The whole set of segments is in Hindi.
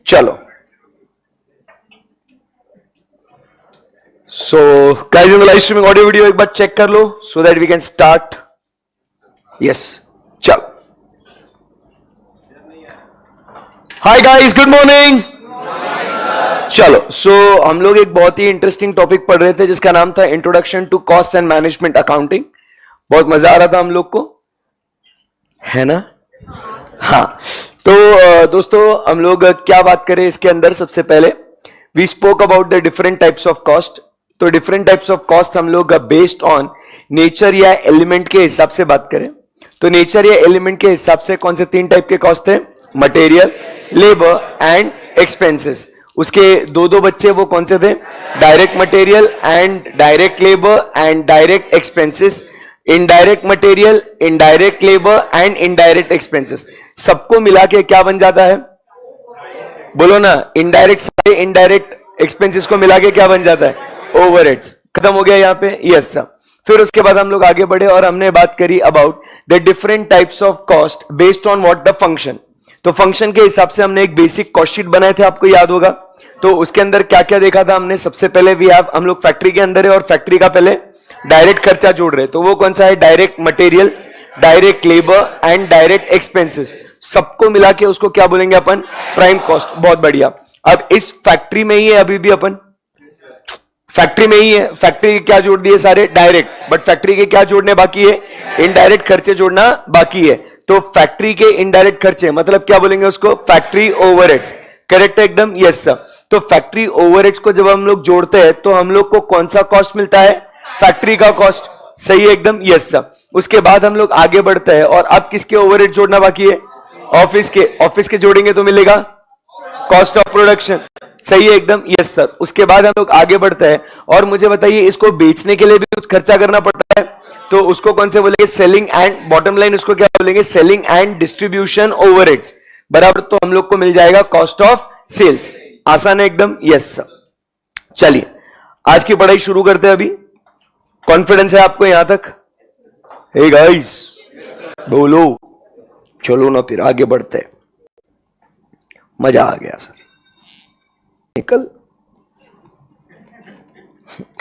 चलो, so guys in the live streaming audio video एक बार चेक कर लो so that we can start. Yes, चलो. Hi guys, good morning. चलो, सो हम लोग एक बहुत ही इंटरेस्टिंग टॉपिक पढ़ रहे थे जिसका नाम था introduction to cost and management accounting. बहुत मजा आ रहा था हम लोग को, है ना? हाँ, तो दोस्तों हम लोग क्या बात करें इसके अंदर. सबसे पहले we spoke about the different types of cost. तो डिफरेंट टाइप्स ऑफ कॉस्ट हम लोग बेस्ड ऑन नेचर या एलिमेंट के हिसाब से बात करें तो नेचर या एलिमेंट के हिसाब से कौन से 3 टाइप के कॉस्ट थे? Material, labour and expenses. उसके दो बच्चे वो कौन से थे? Direct material and direct labour and direct expenses. Indirect material, indirect labour and indirect expenses. सबको मिला के क्या बन जाता है? बोलो ना. इनडायरेक्ट सारे इनडायरेक्ट एक्सपेंसेस को मिला के क्या बन जाता है? ओवरहेड्स. खत्म हो गया यहाँ पे. Yes sir. फिर उसके बाद हम लोग आगे बढ़े और हमने बात करी about the different types of cost based on what the function. तो फंक्शन के हिसाब से हमने एक बेसिक कॉस्ट शीट बनाए थे, आपको याद होगा. तो उसके अंदर क्या क्या देखा था हमने? सबसे पहले हम लोग फैक्ट्री के अंदर है और फैक्ट्री का पहले डायरेक्ट खर्चा जोड़ रहे. तो वो कौन सा है? Direct material, direct labour and direct expenses. सबको मिला के उसको क्या बोलेंगे अपन? Prime cost. बहुत बढ़िया. अब इस फैक्ट्री में ही है, अभी भी अपन फैक्ट्री में ही है. फैक्ट्री के क्या जोड़ दिए? सारे डायरेक्ट. बट फैक्ट्री के क्या जोड़ने बाकी है? इनडायरेक्ट खर्चे जोड़ना बाकी है. तो फैक्ट्री के इनडायरेक्ट खर्चे मतलब क्या बोलेंगे उसको? Factory overheads. करेक्ट है एकदम. Yes sir. तो फैक्ट्री ओवरहेड्स को जब हम लोग जोड़ते हैं तो हम लोग को कौन सा कॉस्ट मिलता है? फैक्ट्री का कॉस्ट. सही है एकदम. Yes sir. उसके बाद हम लोग आगे बढ़ते हैं और अब किसके ओवरहेड जोड़ना बाकी है? ऑफिस के. ऑफिस के जोड़ेंगे तो मिलेगा कॉस्ट ऑफ प्रोडक्शन. सही है एकदम. Yes sir. उसके बाद हम लोग आगे बढ़ते हैं और मुझे बताइए इसको बेचने के लिए भी कुछ खर्चा करना पड़ता है तो उसको कौन से बोलेंगे? सेलिंग एंड बॉटम लाइन उसको क्या बोलेंगे? Selling and distribution overheads. बराबर. तो हम लोग को मिल जाएगा कॉस्ट ऑफ सेल्स. आसान है एकदम. Yes sir. चलिए आज की पढ़ाई शुरू करते हैं. अभी कॉन्फिडेंस है आपको यहां तक? हे गाइस बोलो. चलो ना फिर आगे बढ़ते हैं. मजा आ गया सर. निकल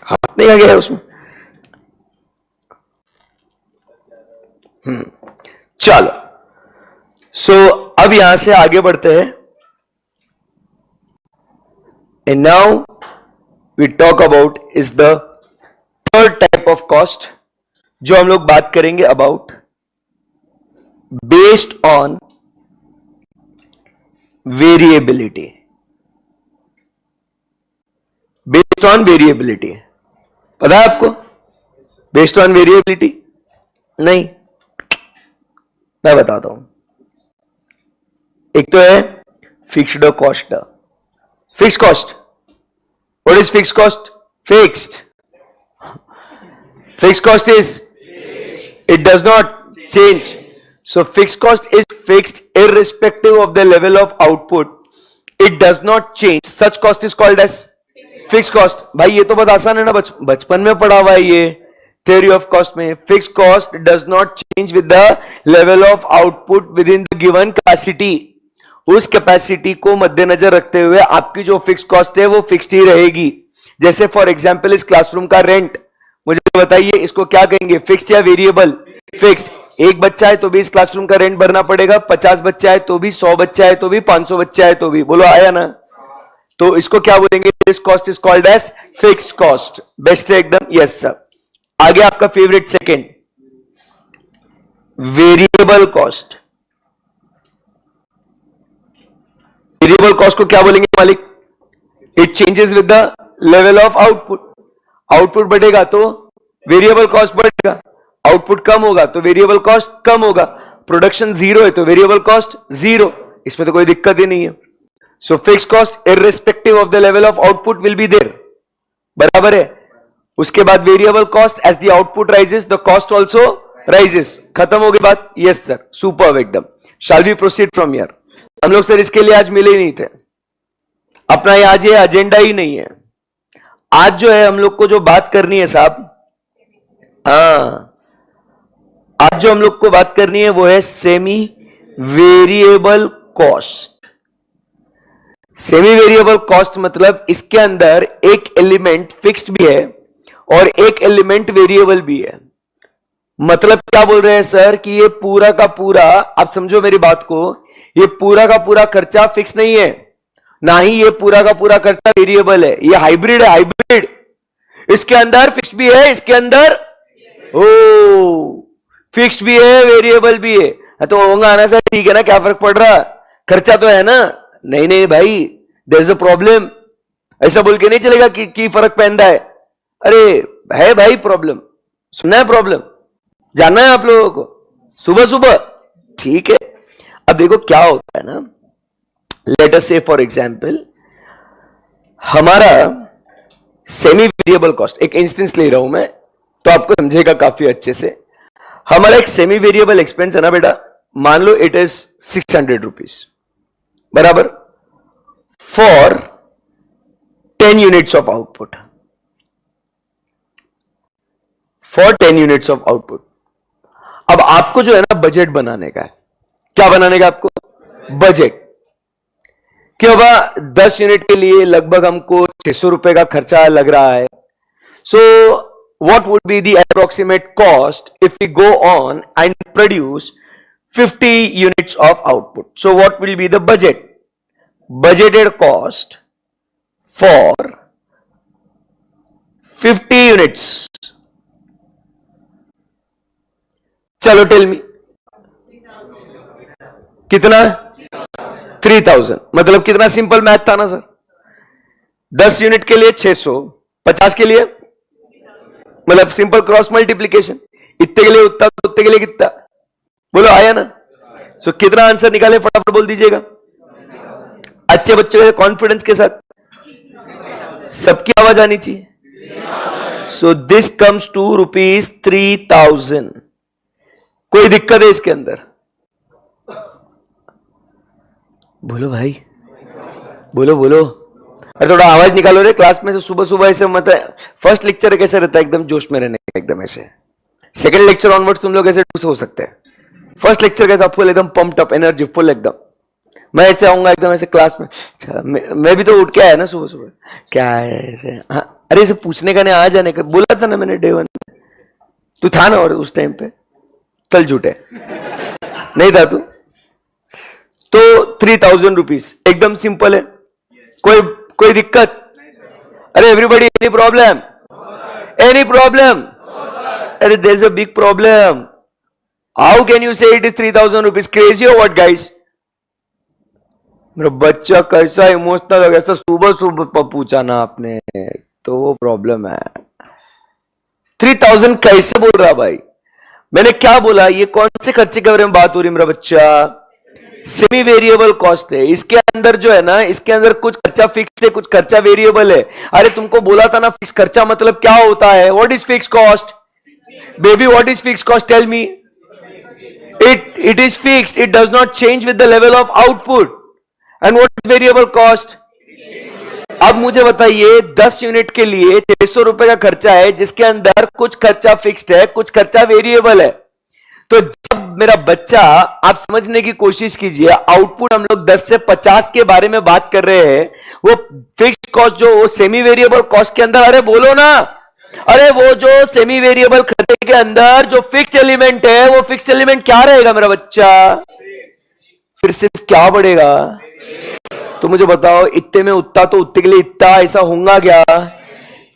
हाथ नहीं आ गया उसमें. चलो. सो अब यहां से आगे बढ़ते हैं. And now we talk about is the third type of cost जो हम लोग बात करेंगे about based on variability. Based on variability पता है आपको? बेस्ड ऑन वेरिएबिलिटी नहीं, मैं बताता हूं. एक तो है fixed cost. Fixed cost. What is fixed cost? Fixed. Fixed cost is it does not change. So fixed cost is fixed irrespective of the level of output. It does not change. Such cost is called as fixed cost. भाई ये तो बहुत आसान है ना, बचपन में पढ़ा हुआ है ये theory of cost में. Fixed cost does not change with the level of output within the given capacity. उस कैपेसिटी को मद्देनजर रखते हुए आपकी जो फिक्स कॉस्ट है वो फिक्स्ड ही रहेगी. जैसे फॉर एग्जांपल इस क्लासरूम का रेंट, मुझे बताइए इसको क्या कहेंगे? फिक्स्ड या वेरिएबल? फिक्स्ड. एक बच्चा है तो भी इस क्लासरूम का रेंट भरना पड़ेगा. 50 बच्चा है तो भी, 100 बच्चा है तो भी, 500 बच्चा है तो भी. बोलो आया ना? तो इसको क्या बोलेंगे? This cost is called as fixed cost. Best है एकदम. Yes sir. आगे आपका favourite second, variable cost. Variable cost को क्या बोलेंगे मालिक? It changes with the level of output. Output बढ़ेगा तो वेरिएबल कॉस्ट बढ़ेगा, आउटपुट कम होगा तो वेरिएबल कॉस्ट कम होगा। प्रोडक्शन जीरो है तो वेरिएबल कॉस्ट जीरो, इसमें तो कोई दिक्कत ही नहीं है। So fix cost irrespective of the level of output will be there, बराबर है। उसके बाद variable cost as the output rises the cost also rises. खत्म हो गई बात? यस सर, सुपर्ब एकदम। Shall we proceed from here? हम लोग सर इसके लिए आज मिले ही नहीं थे, अपना ये आज ये एजेंडा ही नहीं है। आज जो है हम लोग को जो बात करनी है साहब, हाँ, आज जो हम लोग को बात करनी है वो है semi variable cost. Semi variable cost मतलब इसके अंदर एक एलिमेंट फिक्स्ड भी है और एक एलिमेंट वेरिएबल भी है। मतलब क्या बोल रहे हैं सर कि ये पूरा का पूरा, आप समझो मेरी बात को, ये पूरा का पूरा खर्चा फिक्स नहीं है, ना ही ये पूरा का पूरा खर्चा वेरिएबल है। ये हाइब्रिड है, हाइब्रिड। इसके अंदर फिक्स भी है, इसके अंदर फिक्स्ड भी है, वेरिएबल भी है। तो होगा ना सर, ठीक है ना, क्या फर्क पड़ रहा, खर्चा तो है ना। नहीं नहीं भाई, देयर इज अ प्रॉब्लम। ऐसा बोल के नहीं चलेगा कि फर्क पहनता है। अरे है भाई प्रॉब्लम, सुनना है प्रॉब्लम, जानना है आप लोगों को सुबह सुबह, ठीक है। अब देखो क्या होता है ना, लेट अस से फॉर एग्जांपल हमारा सेमी वेरिएबल कॉस्ट, एक इंस्टेंस ले रहा हूं मैं तो आपको समझेगा काफी अच्छे से। हमारा एक सेमी वेरिएबल एक्सपेंस है ना बेटा, मान लो इट इज 600 रुपीज, बराबर, for 10 units of output, for 10 units of output. अब आपको जो है ना बजट बनाने का है। क्या बनाने का आपको? बजट। क्यों बा 10 यूनिट के लिए लगभग हमको 600 रुपए का खर्चा लग रहा है। सो what would be the approximate cost if we go on and produce 50 units of output? So what will be the budget? Budgeted cost for 50 units. चलो टेल मी कितना? 3000। मतलब कितना सिंपल मैथ था ना सर, 10 यूनिट के लिए 600, 50 के लिए मतलब सिंपल क्रॉस मल्टीप्लीकेशन, इतने के लिए उतना, उतने के लिए कितना, बोलो आया ना। सो कितना आंसर निकाले फटाफट बोल दीजिएगा, अच्छे बच्चों के कॉन्फिडेंस के साथ, सबकी आवाज आनी चाहिए। So this comes to ₹3000। कोई दिक्कत है इसके अंदर? बोलो भाई, बोलो बोलो, अरे थोड़ा आवाज निकालो रे क्लास में से। सुबह सुबह ऐसे मत, फर्स्ट लेक्चर कैसे रहता है एकदम जोश में रहने का, एकदम ऐसे। सेकंड लेक्चर ऑनवर्ड्स तुम लोग ऐसे हो सकते हैं, फर्स्ट लेक्चर कैसा फुल एकदम पंप्ड अप, एनर्जी फुल एकदम। मैं ऐसे आऊंगा एकदम ऐसे क्लास में, मैं भी तो उठ के आया ना सुबह सुबह, क्या है ऐसे, हाँ अरे ऐसे पूछने का नहीं, आ जाने का बोला था ना मैंने डे 1 में, तू था ना और उस टाइम पे, चल झूठे नहीं था तू। तो 3000 रुपीज एकदम सिंपल है, कोई दिक्कत? अरे everybody, any problem? Any problem? अरे there is a big problem. How can you say it is 3000 rupees? Crazy हो व्हाट गाइस? मेरा बच्चा कैसा इमोशनल हो गया, सुबह सुबह पूछा ना आपने, तो वो प्रॉब्लम है। 3000 कैसे बोल रहा भाई? मैंने क्या बोला? ये कौन से खर्चे के बारे में बात हो रही है मेरा बच्चा? सेमी वेरिएबल कॉस्ट है। इसके अंदर जो है ना, इसके अंदर कुछ खर्चा फिक्स है, कुछ खर्चा वेरिएबल है। अरे तुमको बोला था ना फिक्स खर्चा मतलब क्या होता है? What is fix cost? Baby what is fix cost? Tell me. It is fixed, it does not change with the level of output. And what is variable cost? अब मुझे बताइए, 10 यूनिट के लिए 600 रुपए का खर्चा है, जिसके अंदर कुछ खर्चा फिक्स्ड है, कुछ खर्चा वेरिएबल है। तो जब मेरा बच्चा, आप समझने की कोशिश कीजिए, आउटपुट हम लोग 10 से 50 के बारे में बात कर रहे हैं, वो फिक्स्ड कॉस्ट जो वो सेमी वेरिएबल कॉस्ट के अंदर, अरे बोलो ना, अरे वो जो सेमी वेरिएबल खर्चे के अंदर जो फिक्स्ड एलिमेंट है, वो फिक्स्ड एलिमेंट क्या रहेगा मेरा बच्चा? फिर सिर्फ क्या बढ़ेगा? तो मुझे बताओ, इतने में उतना तो उतने के लिए इतना, ऐसा होगा क्या?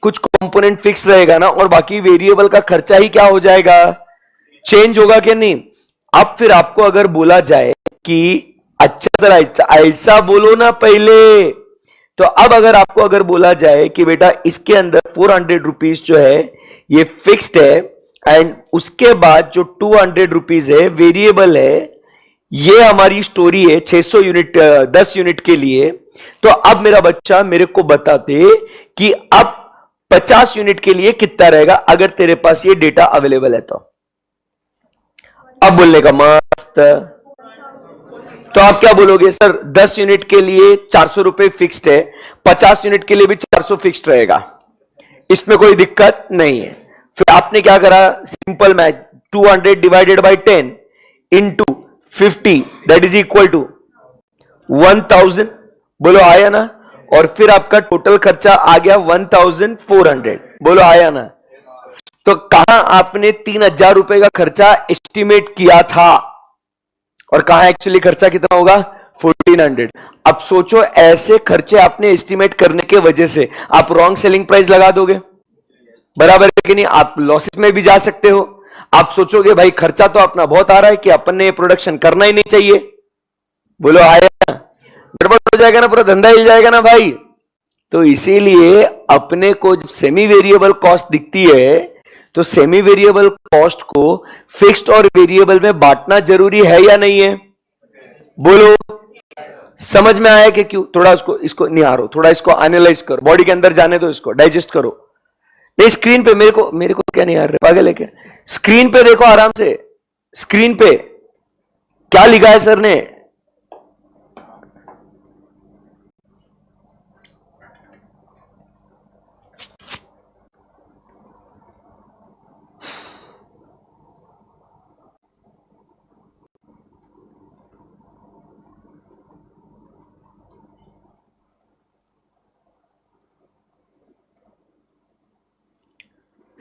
कुछ कंपोनेंट फिक्स रहेगा ना, और बाकी वेरिएबल का खर्चा ही क्या हो जाएगा? चेंज होगा कि नहीं? अब फिर आपको अगर बोला जाए कि अच्छा सर ऐसा बोलो ना पहले। तो अब अगर बोला जाए कि बेटा इसके अंदर 400 रुपीज जो है ये फिक्स्ड है एंड उसके बाद जो 200 रुपीज है वेरिएबल है, ये हमारी स्टोरी है 600 यूनिट 10 यूनिट के लिए। तो अब मेरा बच्चा मेरे को बता दे कि अब 50 यूनिट के लिए कितना रहेगा अगर तेरे पास ये डेटा अवेलेबल है तो। अब बोलने का मस्त। तो आप क्या बोलोगे सर 10 यूनिट के लिए 400 रुपए फिक्स्ड है, 50 यूनिट के लिए भी 400 फिक्स्ड रहेगा, इसमें कोई दिक्कत नहीं है। फिर आपने क्या करा, simple math, 200 divided by 10 into 50 that is equal to 1000। बोलो आया ना। और फिर आपका टोटल खर्चा आ गया 1400। बोलो आया ना। तो कहां आपने 3000 रुपए का खर्चा एस्टिमेट किया था और कहां एक्चुअली खर्चा कितना होगा 1400। अब सोचो ऐसे खर्चे आपने एस्टिमेट करने के वजह से आप रॉन्ग सेलिंग प्राइस लगा दोगे, बराबर है कि नहीं। आप लॉसेस में भी जा सकते हो। आप सोचोगे भाई खर्चा तो अपना बहुत आ रहा है कि अपन ने ये प्रोडक्शन करना ही नहीं चाहिए। बोलो आया ना। गड़बड़ हो जाएगा ना, पूरा धंधा हिल जाएगा ना भाई। तो इसीलिए अपने को जब सेमी वेरिएबल कॉस्ट दिखती है तो सेमी वेरिएबल कॉस्ट को फिक्स्ड और वेरिएबल में बांटना जरूरी है या नहीं है। बोलो समझ में आया कि क्यों। थोड़ा इसको निहारो, थोड़ा इसको एनालाइज करो, बॉडी के अंदर जाने दो, इसको डाइजेस्ट करो। नहीं स्क्रीन पे मेरे को क्या नहीं आ रहा, पागल है क्या। स्क्रीन पे देखो आराम से, स्क्रीन पे क्या लिखा है सर ने।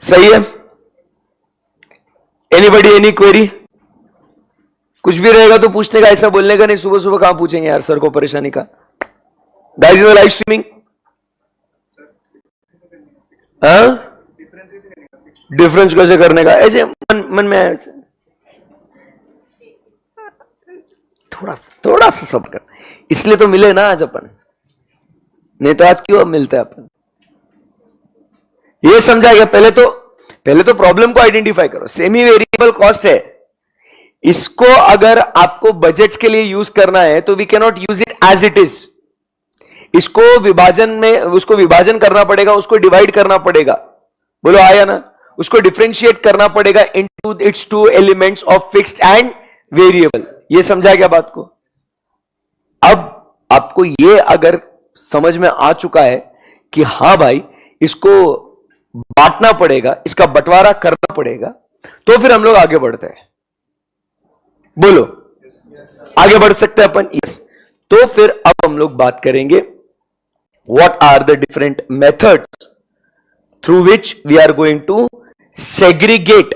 सही है। एनीबडी एनी क्वेरी, कुछ भी रहेगा तो पूछने का, ऐसा बोलने का नहीं। सुबह सुबह कहां पूछेंगे यार सर को परेशानी का। Guys in the live streaming, difference कैसे करने का, ऐसे मन में ऐसे थोड़ा सा सब कर, इसलिए तो मिले ना आज अपन, नहीं तो आज क्यों मिलते हैं अपन। ये समझा गया। पहले तो प्रॉब्लम को आइडेंटिफाई करो। सेमी वेरिएबल कॉस्ट है, इसको अगर आपको बजट्स के लिए यूज करना है तो we can not use it as it is. इसको उसको विभाजन करना पड़ेगा, उसको डिवाइड करना पड़ेगा। बोलो आया ना। उसको डिफरेंशिएट करना पड़ेगा into its two elements of fixed and variable. ये समझा गया बात को। अब आपको ये अगर समझ में आ चुका है कि हां भाई इसको बांटना पड़ेगा, इसका बंटवारा करना पड़ेगा, तो फिर हम लोग आगे बढ़ते हैं। बोलो आगे बढ़ सकते हैं अपन। यस। तो फिर अब हम लोग बात करेंगे what are the different methods through which we are going to segregate.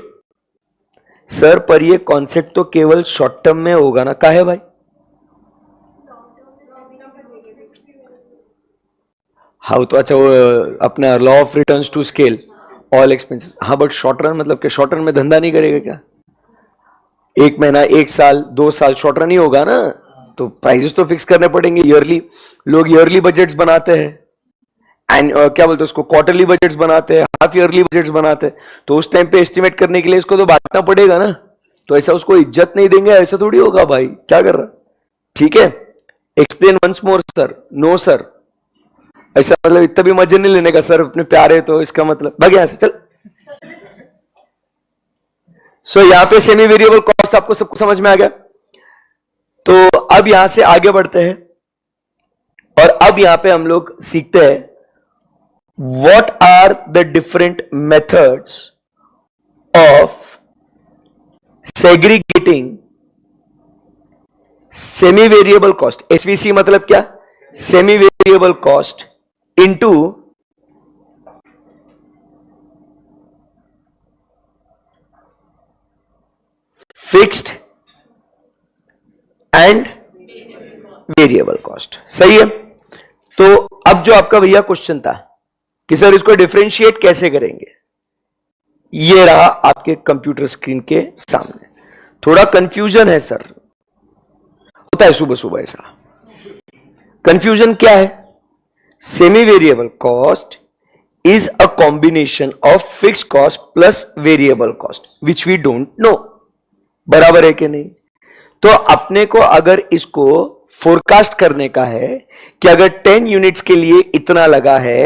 Sir पर ये कॉन्सेप्ट तो केवल शॉर्ट टर्म में होगा ना, काहे भाई। हाँ तो अच्छा, वो अपना law of returns to scale all expenses. हाँ बट शॉर्ट रन मतलब कि शॉर्ट रन में धंधा नहीं करेगा क्या। एक महीना, एक साल, 2 साल शॉर्ट रन ही होगा ना, तो प्राइसेस तो फिक्स करने पड़ेंगे। ईयरली लोग ईयरली बजट्स बनाते हैं एंड क्या बोलते हैं उसको, क्वार्टरली बजट्स बनाते हैं, हाफ ईयरली बजट्स बनाते हैं। तो उस टाइम पे एस्टिमेट करने के लिए इसको तो बांटना पड़ेगा ना। तो ऐसा उसको इज्जत नहीं देंगे, ऐसा थोड़ी होगा भाई, क्या कर रहा। ठीक है, explain once more sir. No sir, ऐसा मतलब इतना भी मजे नहीं लेने का सर, अपने प्यारे तो इसका मतलब भाग यहां से चल। सो यहां पे सेमी वेरिएबल कॉस्ट आपको सबको समझ में आ गया। तो अब यहां से आगे बढ़ते हैं और अब यहां पे हम लोग सीखते हैं what are the different methods of segregating semi variable cost. SVC मतलब क्या, semi variable cost into fixed and variable cost. सही है। तो अब जो आपका भैया क्वेश्चन था कि सर इसको डिफरेंशिएट कैसे करेंगे, ये रहा आपके कंप्यूटर स्क्रीन के सामने। थोड़ा कंफ्यूजन है सर, होता है सुबह सुबह ऐसा। कंफ्यूजन क्या है? Semi variable cost is a combination of fixed cost plus variable cost which we don't know। बराबर है कि नहीं? तो अपने को अगर इसको फोरकास्ट करने का है कि अगर 10 यूनिट्स के लिए इतना लगा है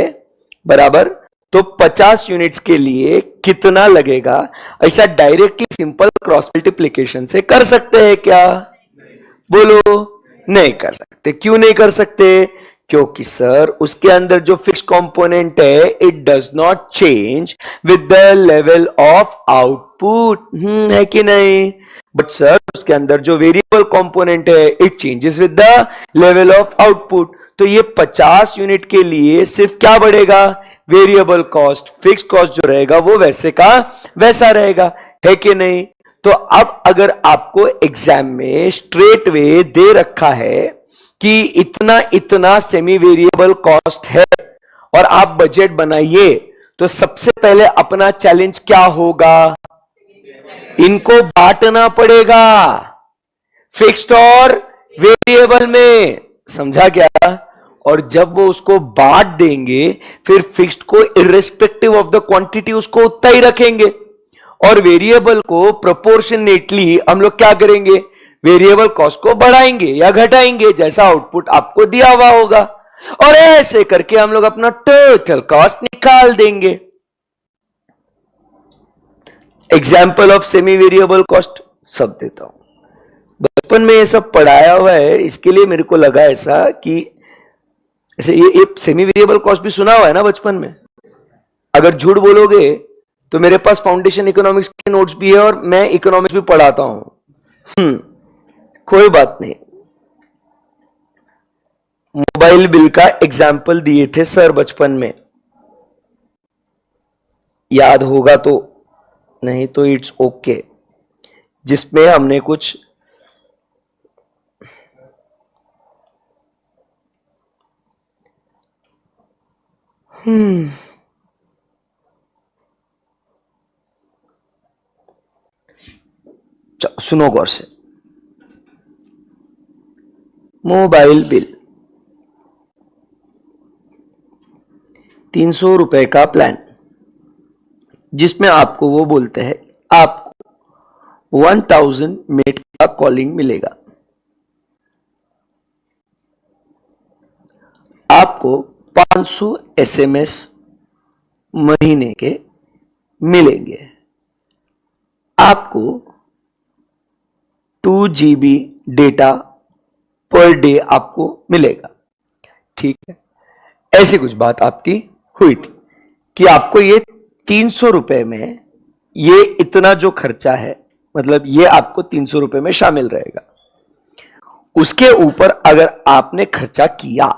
बराबर, तो 50 यूनिट्स के लिए कितना लगेगा, ऐसा डायरेक्टली सिंपल क्रॉस मल्टीप्लीकेशन से कर सकते हैं क्या? बोलो, नहीं कर सकते। क्यों नहीं कर सकते? क्योंकि सर उसके अंदर जो फिक्स कंपोनेंट है it does not change with the level of output, है कि नहीं? बट सर उसके अंदर जो वेरिएबल कंपोनेंट है it changes with the level of output. तो ये 50 यूनिट के लिए सिर्फ क्या बढ़ेगा? Variable cost. फिक्स कॉस्ट जो रहेगा वो वैसे का वैसा रहेगा, है कि नहीं? तो अब अगर आपको एग्जाम में स्ट्रेट वे दे रखा है कि इतना इतना सेमी वेरिएबल कॉस्ट है और आप बजट बनाइए, तो सबसे पहले अपना चैलेंज क्या होगा? इनको बांटना पड़ेगा फिक्स्ड और वेरिएबल में। समझा क्या? और जब वो उसको बांट देंगे फिर फिक्स्ड को इर्रेस्पेक्टिव ऑफ द क्वांटिटी उसको उतना ही रखेंगे और वेरिएबल को प्रोपोर्शनेटली हम लोग क्या करेंगे? वेरिएबल कॉस्ट को बढ़ाएंगे या घटाएंगे जैसा आउटपुट आपको दिया हुआ होगा, और ऐसे करके हम लोग अपना टोटल कॉस्ट निकाल देंगे। Example of semi variable cost सब देता हूं। बचपन में ये सब पढ़ाया हुआ है, इसके लिए मेरे को लगा ऐसा कि ऐसे ये सेमी वेरिएबल कॉस्ट भी सुना हुआ है ना बचपन में। अगर झूठ बोलोगे तो मेरे पास फाउंडेशन इकोनॉमिक्स के नोट्स भी है और मैं इकोनॉमिक्स भी पढ़ाता हूं। कोई बात नहीं। मोबाइल बिल का एग्जाम्पल दिए थे सर बचपन में, याद होगा तो, नहीं तो इट्स ओके, जिसमें हमने कुछ सुनो गौर से। मोबाइल बिल 300 रुपए का प्लान, जिसमें आपको वो बोलते हैं आपको 1000 मिनट का कॉलिंग मिलेगा, आपको 500 एसएमएस महीने के मिलेंगे, आपको 2 GB डेटा पर डे आपको मिलेगा। ठीक है, ऐसी कुछ बात आपकी हुई थी कि आपको ये 300 रुपए में ये इतना जो खर्चा है, मतलब ये आपको 300 रुपए में शामिल रहेगा। उसके ऊपर अगर आपने खर्चा किया,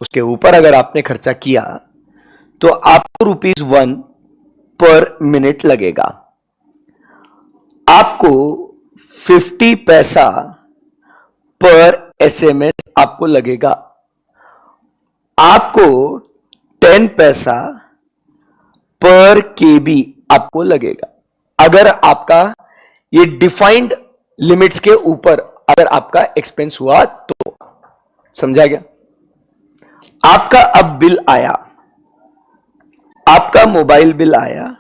उसके ऊपर अगर आपने खर्चा किया तो आपको ₹1 पर मिनट लगेगा, आपको 50 पैसा पर एसएमएस आपको लगेगा, आपको 10 पैसा पर केबी आपको लगेगा। अगर आपका ये डिफाइंड लिमिट्स के ऊपर अगर आपका एक्सपेंस हुआ तो, समझा गया? आपका अब बिल आया, आपका मोबाइल बिल आया,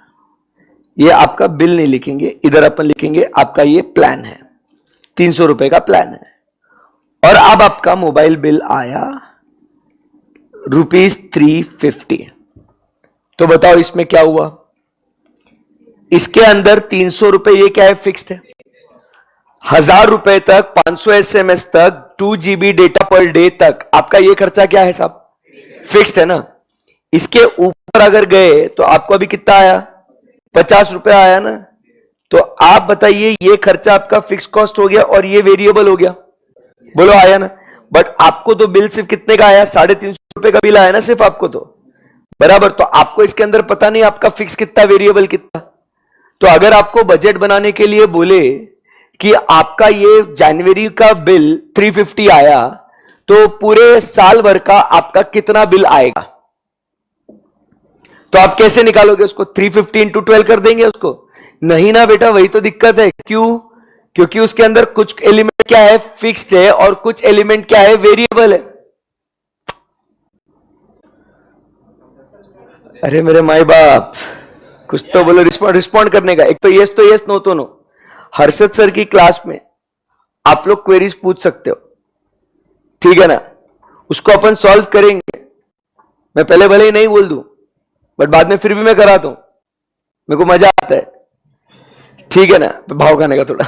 ये आपका बिल नहीं लिखेंगे, इधर अपन लिखेंगे आपका ये प्लान है, 300 रुपए का प्लान है, और अब आपका मोबाइल बिल आया ₹350। तो बताओ इसमें क्या हुआ? इसके अंदर 300 रुपए ये क्या है? फिक्स्ड है। 1000 रुपए तक, 500 एसएमएस तक, 2 GB डेटा पर डे तक आपका ये खर्चा क्या है साहब? फिक्स्ड है ना। इसके ऊपर अगर गए तो आपको अभी कितना आया? 50 रुपए आया ना। तो आप बताइए ये खर्चा आपका फिक्स कॉस्ट हो गया और ये वेरिएबल हो गया, बोलो आया ना। बट आपको तो बिल सिर्फ कितने का आया? 350 रुपए का बिल आया ना सिर्फ आपको, तो बराबर। तो आपको इसके अंदर पता नहीं आपका फिक्स कितना, वेरिएबल कितना। तो अगर आपको बजट बनाने के लिए बोले कि आपका ये जनवरी का बिल 350 आया, तो पूरे साल भर का आपका कितना बिल आएगा? तो आप कैसे निकालोगे उसको? 350 × 12 कर देंगे उसको? नहीं ना बेटा, वही तो दिक्कत है। क्यों? क्योंकि उसके अंदर कुछ एलिमेंट क्या है, फिक्स्ड है, और कुछ एलिमेंट क्या है, वेरिएबल है। अरे मेरे माई बाप, कुछ तो बोलो, रिस्पॉन्ड करने का। एक तो यस नो तो नो। हर्षद सर की क्लास में आप लोग क्वेरीज पूछ सकते हो, ठीक है ना, उसको अपन सॉल्व करेंगे। मैं पहले भले ही नहीं बोल दूं, बट बाद में फिर भी मैं कराता हूं, मेरे को मजा आता है, ठीक है ना, भाव खाने का थोड़ा।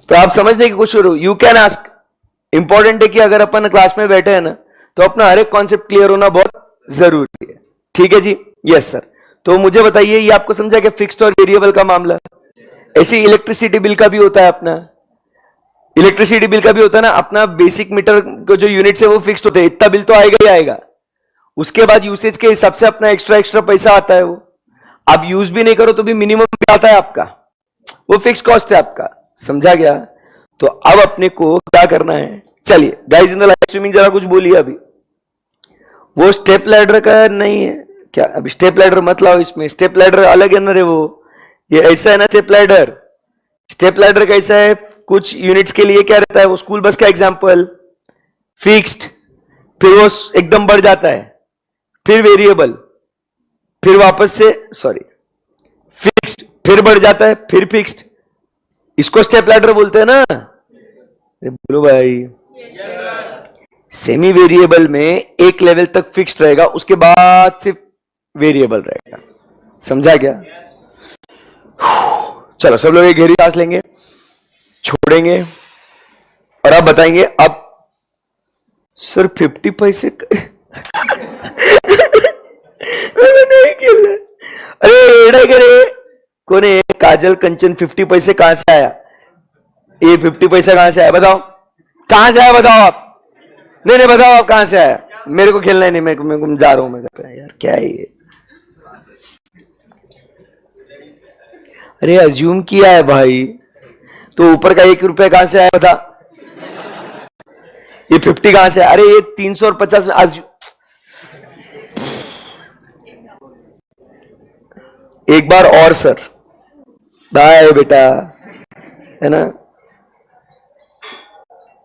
तो आप समझने की कोशिश करो, यू कैन आस्क। इंपॉर्टेंट है कि अगर अपन क्लास में बैठे हैं ना, तो अपना हर एक कॉन्सेप्ट क्लियर होना बहुत जरूरी है, ठीक है जी। Yes sir. तो मुझे बताइए, ये आपको समझा कि फिक्स्ड और वेरिएबल का मामला। ऐसे इलेक्ट्रिसिटी बिल का भी होता है अपना, इलेक्ट्रिसिटी बिल का भी होता है ना अपना। बेसिक मीटर को जो यूनिट्स है वो फिक्स्ड होते हैं, इतना बिल तो आएगा ही आएगा। उसके बाद यूसेज के हिसाब से अपना एक्स्ट्रा पैसा आता है, वो आप यूज भी नहीं करो तो भी मिनिमम बिल आता है आपका, वो फिक्स कॉस्ट है आपका। समझा गया? तो अब अपने को क्या करना है, चलिए guys in the live streaming जरा कुछ बोलिए। अभी वो स्टेप लैडर का नहीं है क्या? अभी स्टेप लैडर मत लाओ इसमें, स्टेप लैडर अलग है ना रे वो, ये ऐसा है ना स्टेप लैडर। स्टेप लैडर कैसा है, कुछ यूनिट्स के लिए क्या रहता है, वो स्कूल बस का एग्जांपल, फिक्स्ड, फिर वो एकदम बढ़ जाता है, फिर वेरिएबल, फिर वापस से सॉरी फिक्स्ड, फिर बढ़ जाता है, फिर फिक्स्ड। इसको स्टेप लैडर बोलते हैं ना। बोलो भाई। सेमी वेरिएबल में एक लेवल तक फिक्स्ड रहेगा, उसके बाद सिर्फ वेरिएबल रहेगा। समझा क्या? चलो सब लोग एक गहरी सांस लेंगे, छोड़ेंगे, और आप बताएंगे अब सर 50 पैसे नहीं खेल। अरे एड़ा करे कौन है? काजल कंचन 50 पैसे कहां से आया? ये 50 पैसा कहां से आया बताओ, कहां से आया बताओ आप। नहीं बताओ आप कहां से आया, मेरे को खेलना ही नहीं, मेरे को जा रहा हूं मैं घर पे। यार क्या है ये? अरे अज्यूम किया है भाई, तो ऊपर का 1 रुपया कहां से आया बता, ये 50 कहां से? अरे ये 300 और 50 में एक बार और सर, बाय बेटा, है ना।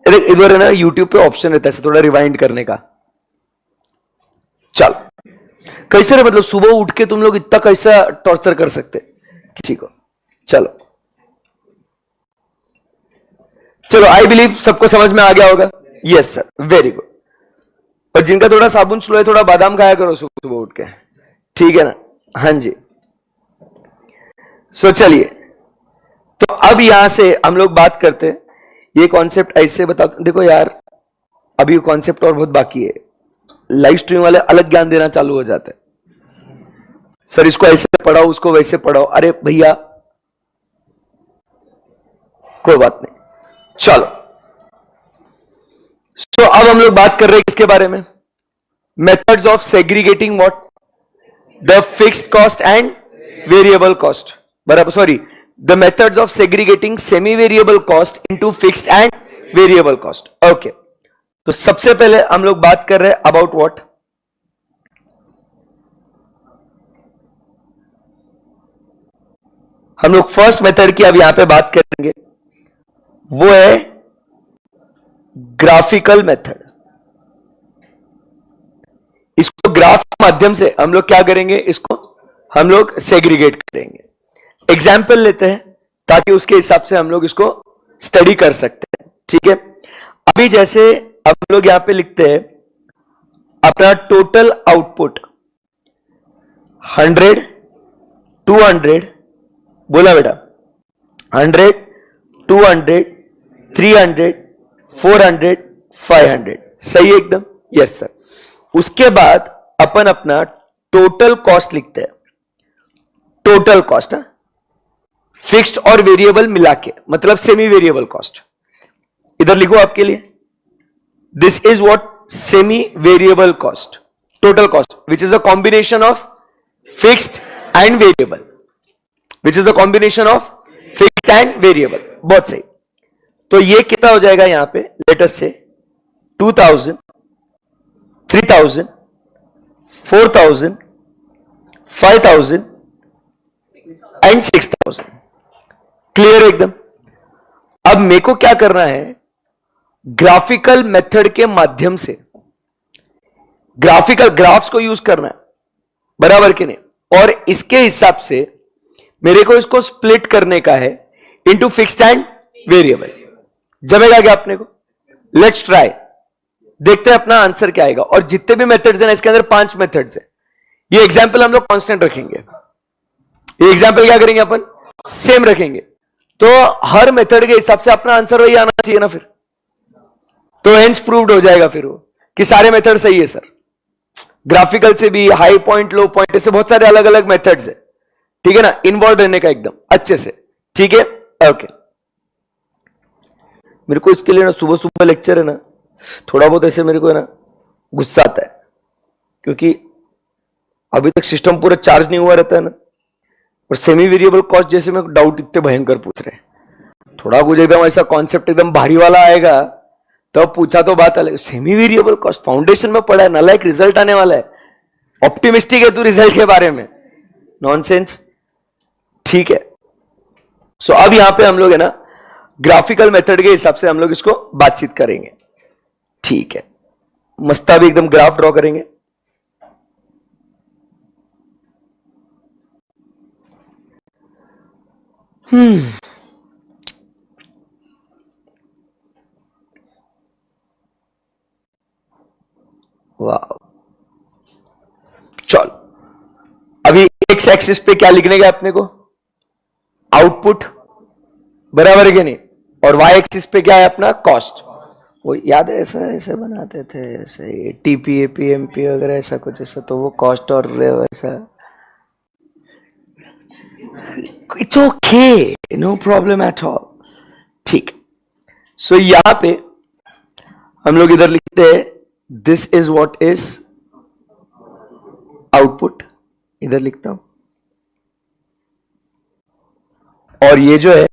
इधर है ना यूट्यूब पे ऑप्शन रहता है थोड़ा रिवाइंड करने का। चल कैसे रे, मतलब सुबह उठ के तुम लोग इतना कैसा टॉर्चर कर सकते किसी को? चलो चलो, आई बिलीव सबको समझ में आ गया होगा। Yes sir, very good. और जिनका थोड़ा साबुन स्लो है, थोड़ा बादाम खाया करो सुबह सुबह उठ के, ठीक है ना। हाँ जी। सो चलिए, तो अब यहां से हम लोग बात करते हैं, ये कॉन्सेप्ट ऐसे बता। देखो यार, अभी कॉन्सेप्ट और बहुत बाकी है, लाइव स्ट्रीम वाले अलग ज्ञान देना चालू हो जाते हैं, सर इसको ऐसे पढ़ाओ, उसको वैसे पढ़ाओ। अरे भैया कोई बात नहीं, चलो। सो अब हम लोग बात कर रहे हैं किसके बारे में? Methods of segregating what, the fixed cost and variable cost, बराबर। Sorry, the methods of segregating semi variable cost into fixed and variable cost. Okay, तो सबसे पहले हम लोग बात कर रहे हैं अबाउट व्हाट, हम लोग फर्स्ट मेथड की अब यहां पे बात करेंगे, वो है ग्राफिकल मेथड। इसको ग्राफ के माध्यम से हम लोग क्या करेंगे, इसको हम लोग सेग्रीगेट करेंगे। एग्जाम्पल लेते हैं ताकि उसके हिसाब से हम लोग इसको स्टडी कर सकते हैं, ठीक है। अभी जैसे हम लोग यहां पे लिखते हैं अपना टोटल आउटपुट 100, 200, बोला बेटा, 100, 200, 300, 400, 500, सही है एकदम? Yes sir. उसके बाद अपन अपना टोटल कॉस्ट लिखते हैं, टोटल कॉस्ट, फिक्स्ड और वेरिएबल मिला के, मतलब सेमी वेरिएबल कॉस्ट। इधर लिखो आपके लिए, this is what semi variable cost, total cost which is the combination of fixed and variable, which is the combination of fixed and variable. बहुत सही। तो ये कितना हो जाएगा यहां पे, लेट अस से 2000, 3000, 4000, 5000 एंड 6000। क्लियर एकदम? अब मेरे को क्या करना है, ग्राफिकल मेथड के माध्यम से ग्राफिकल ग्राफ्स को यूज करना है, बराबर कि नहीं, और इसके हिसाब से मेरे को इसको स्प्लिट करने का है इनटू फिक्स्ड एंड वेरिएबल। जमेगा क्या अपने को? लेट्स ट्राई, देखते हैं अपना आंसर क्या आएगा। और जितने भी मेथड्स हैं ना, इसके अंदर 5 मेथड्स हैं। ये एग्जाम्पल हम लोग कांस्टेंट रखेंगे, ये एग्जाम्पल क्या करेंगे अपन, सेम रखेंगे। तो हर मेथड के हिसाब से अपना आंसर वही आना चाहिए ना, फिर तो हेंस प्रूव्ड हो जाएगा फिर वो कि सारे मेथड सही है सर। ग्राफिकल से भी, हाई पॉइंट लो पॉइंट, ऐसे बहुत सारे अलग अलग मेथड्स है, ठीक है ना, इन्वॉल्व रहने का एकदम अच्छे से, ठीक है, ओके। मेरे को इसके लिए ना सुबह सुबह लेक्चर है ना, थोड़ा बहुत ऐसे मेरे को है ना गुस्सा आता है, क्योंकि अभी तक सिस्टम पूरा चार्ज नहीं हुआ रहता है ना, और सेमी वेरिएबल कॉस्ट जैसे में डाउट इतने भयंकर पूछ रहे हैं। थोड़ा कुछ एकदम ऐसा कॉन्सेप्ट एकदम भारी वाला आएगा तो पूछा तो बात अलग। सेमी वेरिएबल कॉस्ट फाउंडेशन में पढ़ा है, नालायक रिजल्ट आने वाला है, ऑप्टिमिस्टिक है तू रिजल्ट के बारे में, नॉनसेंस, ठीक है। सो अब यहां पे हम लोग है ना ग्राफिकल मेथड के हिसाब से हम लोग इसको बातचीत करेंगे, ठीक है। मस्ता भी एकदम ग्राफ ड्रॉ करेंगे। वाह, चल अभी एक्स एक्सिस पे क्या लिखने का अपने को, आउटपुट, बराबर है कि नहीं, और वाई एक्सिस पे क्या है अपना कॉस्ट। वो याद है ऐसा ऐसे बनाते थे, ऐसे टीपी एपी एमपी वगैरह ऐसा कुछ ऐसा, तो वो कॉस्ट और वैसा, it's okay, no problem at all, ठीक। सो यहां पे हम लोग इधर लिखते हैं this is what is output, इधर लिखता हूं, और ये जो है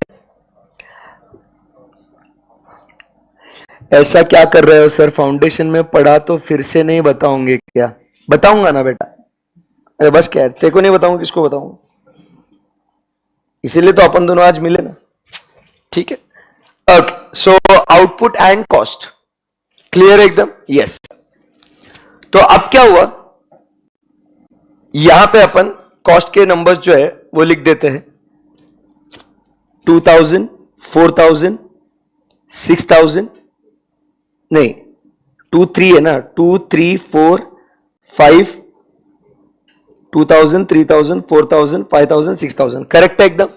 ऐसा क्या कर रहे हो सर, फाउंडेशन में पढ़ा तो फिर से नहीं बताओगे क्या? बताऊंगा ना बेटा, अरे बस क्या है, तेरे को नहीं बताऊंगा किसको बताऊंगा, इसीलिए तो अपन दोनों आज मिले ना, ठीक है, okay. So output and cost clear एकदम, यस। तो अब क्या हुआ, यहां पे अपन कॉस्ट के नंबर्स जो है वो लिख देते हैं, 2000, 4000, 6000, नहीं 2 3 है ना, 2 3 4 5, 2000, 3000, 4000, 5000, 6000, करेक्ट है एकदम,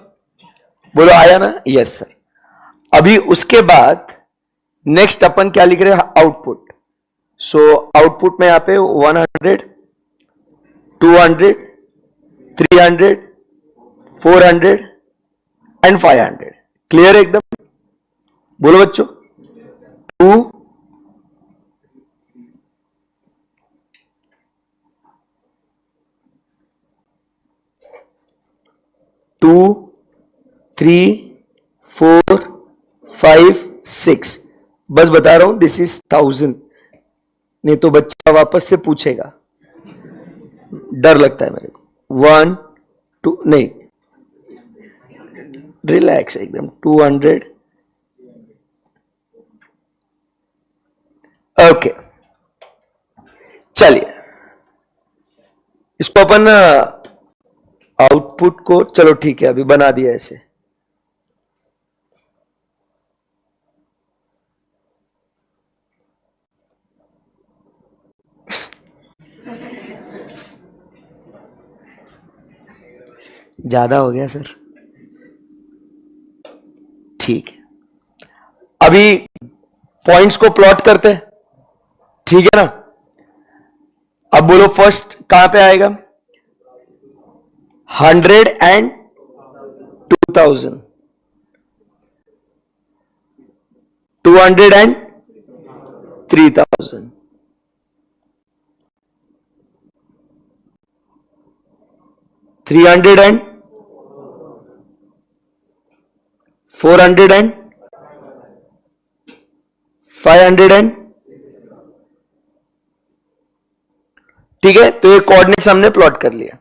बोलो आया ना, यस सर। अभी उसके बाद नेक्स्ट अपन क्या लिख रहे हैं, आउटपुट। सो आउटपुट में यहां पे 100, 200, 300, 400 एंड 500, क्लियर एकदम, बोलो बच्चों, 2 2 3 4 5 6, बस बता रहा हूं, दिस इज 1000, नहीं तो बच्चा वापस से पूछेगा, डर लगता है मेरे को। 1 2 नहीं, रिलैक्स एकदम, 200, ओके। चलिए इसको अपन आउटपुट को, चलो ठीक है अभी बना दिया ऐसे, ज्यादा हो गया सर, ठीक है। अभी पॉइंट्स को प्लॉट करते हैं, ठीक है ना। अब बोलो फर्स्ट कहां पे आएगा, 100 and 2000, 200 and 3000, 300 and 400 and 500 and, ठीक है। तो ये कोऑर्डिनेट्स हमने प्लॉट कर लिया।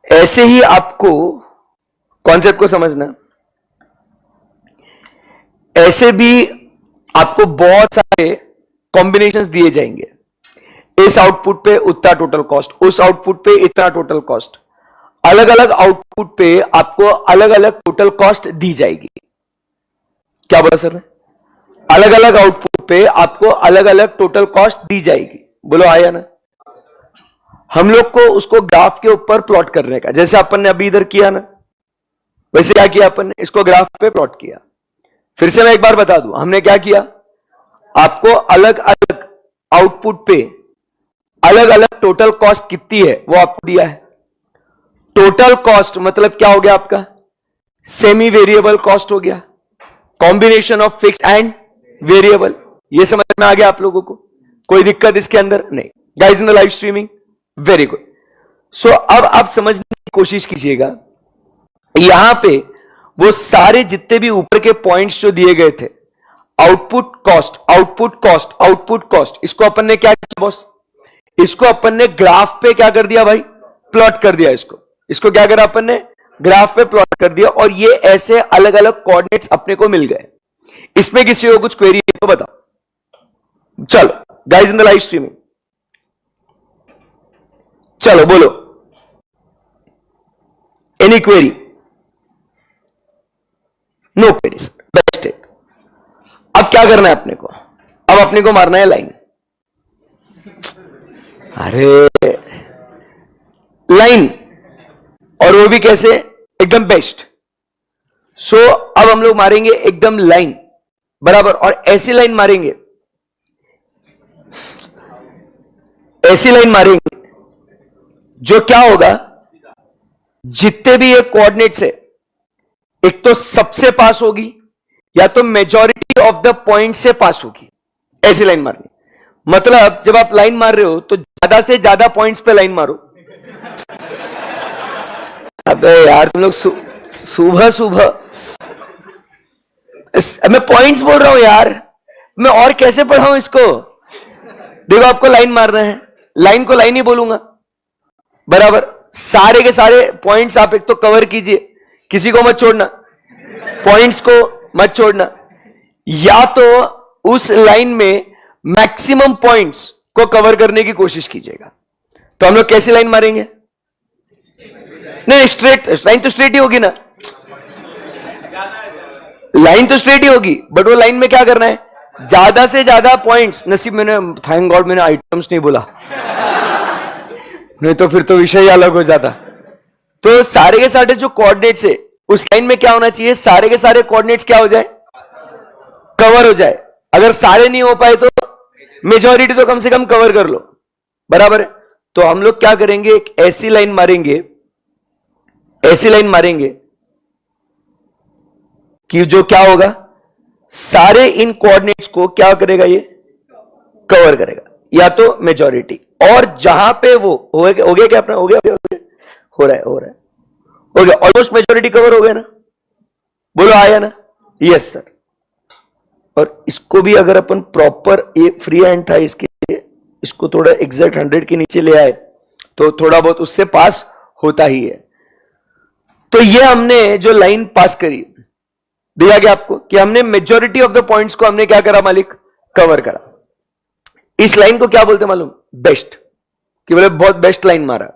ऐसे ही आपको कॉन्सेप्ट को समझना, ऐसे भी आपको बहुत सारे कॉम्बिनेशंस दिए जाएंगे। इस आउटपुट पे उतना टोटल कॉस्ट, उस आउटपुट पे इतना टोटल कॉस्ट, अलग अलग आउटपुट पे आपको अलग अलग टोटल कॉस्ट दी जाएगी। क्या बोला सर ने? अलग अलग आउटपुट पे आपको अलग अलग टोटल कॉस्ट दी जाएगी। बोलो आया ना? हम लोग को उसको ग्राफ के ऊपर प्लॉट करने का, जैसे अपन ने अभी इधर किया ना, वैसे क्या किया अपन ने? इसको ग्राफ पे प्लॉट किया। फिर से मैं एक बार बता दूं, हमने क्या किया? आपको अलग अलग आउटपुट पे अलग अलग टोटल कॉस्ट कितनी है वो आपको दिया है। टोटल कॉस्ट मतलब क्या हो गया आपका? सेमी वेरिएबल कॉस्ट हो गया, combination of fix and variable. ये समझ में आ गया आप लोगों को? कोई दिक्कत इसके अंदर नहीं? Guys in the live streaming, very good. So अब आप समझने की कोशिश कीजिएगा, यहां पे वो सारे जितने भी ऊपर के पॉइंट्स जो दिए गए थे, output cost, output cost, output cost, इसको अपन ने क्या किया बॉस? इसको अपन ने ग्राफ पे क्या कर दिया भाई? प्लॉट कर दिया। इसको क्या करा अपन ने? ग्राफ पे प्लॉट कर दिया। और ये ऐसे अलग अलग कोऑर्डिनेट्स अपने को मिल गए। इसमें किसी को कुछ क्वेरी है तो बताओ। चलो guys in the live streaming, चलो बोलो, any query? No queries, best है। अब क्या करना है अपने को? अब अपने को मारना है लाइन। अरे लाइन, और वो भी कैसे? एकदम बेस्ट। सो अब हम लोग मारेंगे एकदम लाइन बराबर, और ऐसी लाइन मारेंगे, ऐसी लाइन मारेंगे जो क्या होगा, जितने भी ये कोऑर्डिनेट्स है एक तो सबसे पास होगी या तो मेजॉरिटी ऑफ द पॉइंट से पास होगी। ऐसी लाइन मारनी मतलब जब आप लाइन मार रहे हो तो ज्यादा से ज्यादा पॉइंट्स पे लाइन मारो। अबे यार तुम लोग सुबह सुबह मैं पॉइंट्स बोल रहा हूं यार, मैं और कैसे पढ़ाऊं इसको? देखो आपको लाइन मारना है, लाइन को लाइन ही बोलूंगा बराबर। सारे के सारे पॉइंट्स आप एक तो कवर कीजिए, किसी को मत छोड़ना, पॉइंट्स को मत छोड़ना, या तो उस लाइन में मैक्सिमम पॉइंट्स को कवर करने की कोशिश कीजिएगा। तो हम लोग कैसी लाइन मारेंगे? नहीं, स्ट्रेट लाइन तो स्ट्रेट ही होगी ना, लाइन तो स्ट्रेट ही होगी, बट वो लाइन में क्या करना है? ज्यादा से ज्यादा पॉइंट्स। नसीब मैंने, थैंक गॉड मैंने आइटम्स नहीं बोला, नहीं तो फिर तो विषय ही अलग हो जाता। तो सारे के सारे जो कोऑर्डिनेट्स है उस लाइन में क्या होना चाहिए? सारे के सारे कोऑर्डिनेट्स क्या हो जाए? कवर हो जाए। अगर सारे नहीं हो पाए तो मेजॉरिटी तो कम से कम कवर कर लो, बराबर है। तो हम लोग क्या करेंगे? एक ऐसी लाइन मारेंगे, ऐसी लाइन मारेंगे कि जो क्या होगा, सारे इन कोऑर्डिनेट्स को क्या करेगा? ये कवर करेगा, या तो मेजॉरिटी। और जहां पे वो हो गया क्या अपना? हो गया हो रहा है हो गया, ऑलमोस्ट मेजॉरिटी कवर हो गया ना? बोलो आया ना? Yes sir. और इसको भी अगर अपन प्रॉपर, ये फ्री हैंड था इसके लिए, इसको थोड़ा एग्जैक्ट 100 के नीचे ले आए तो थोड़ा बहुत उससे पास होता ही है। तो ये हमने जो लाइन पास करी, दिया गया आपको कि हमने मेजॉरिटी ऑफ द पॉइंट्स को हमने क्या करा मालिक? कवर करा। इस लाइन को क्या बोलते मालूम? बेस्ट। कि बोले बहुत बेस्ट लाइन मारा,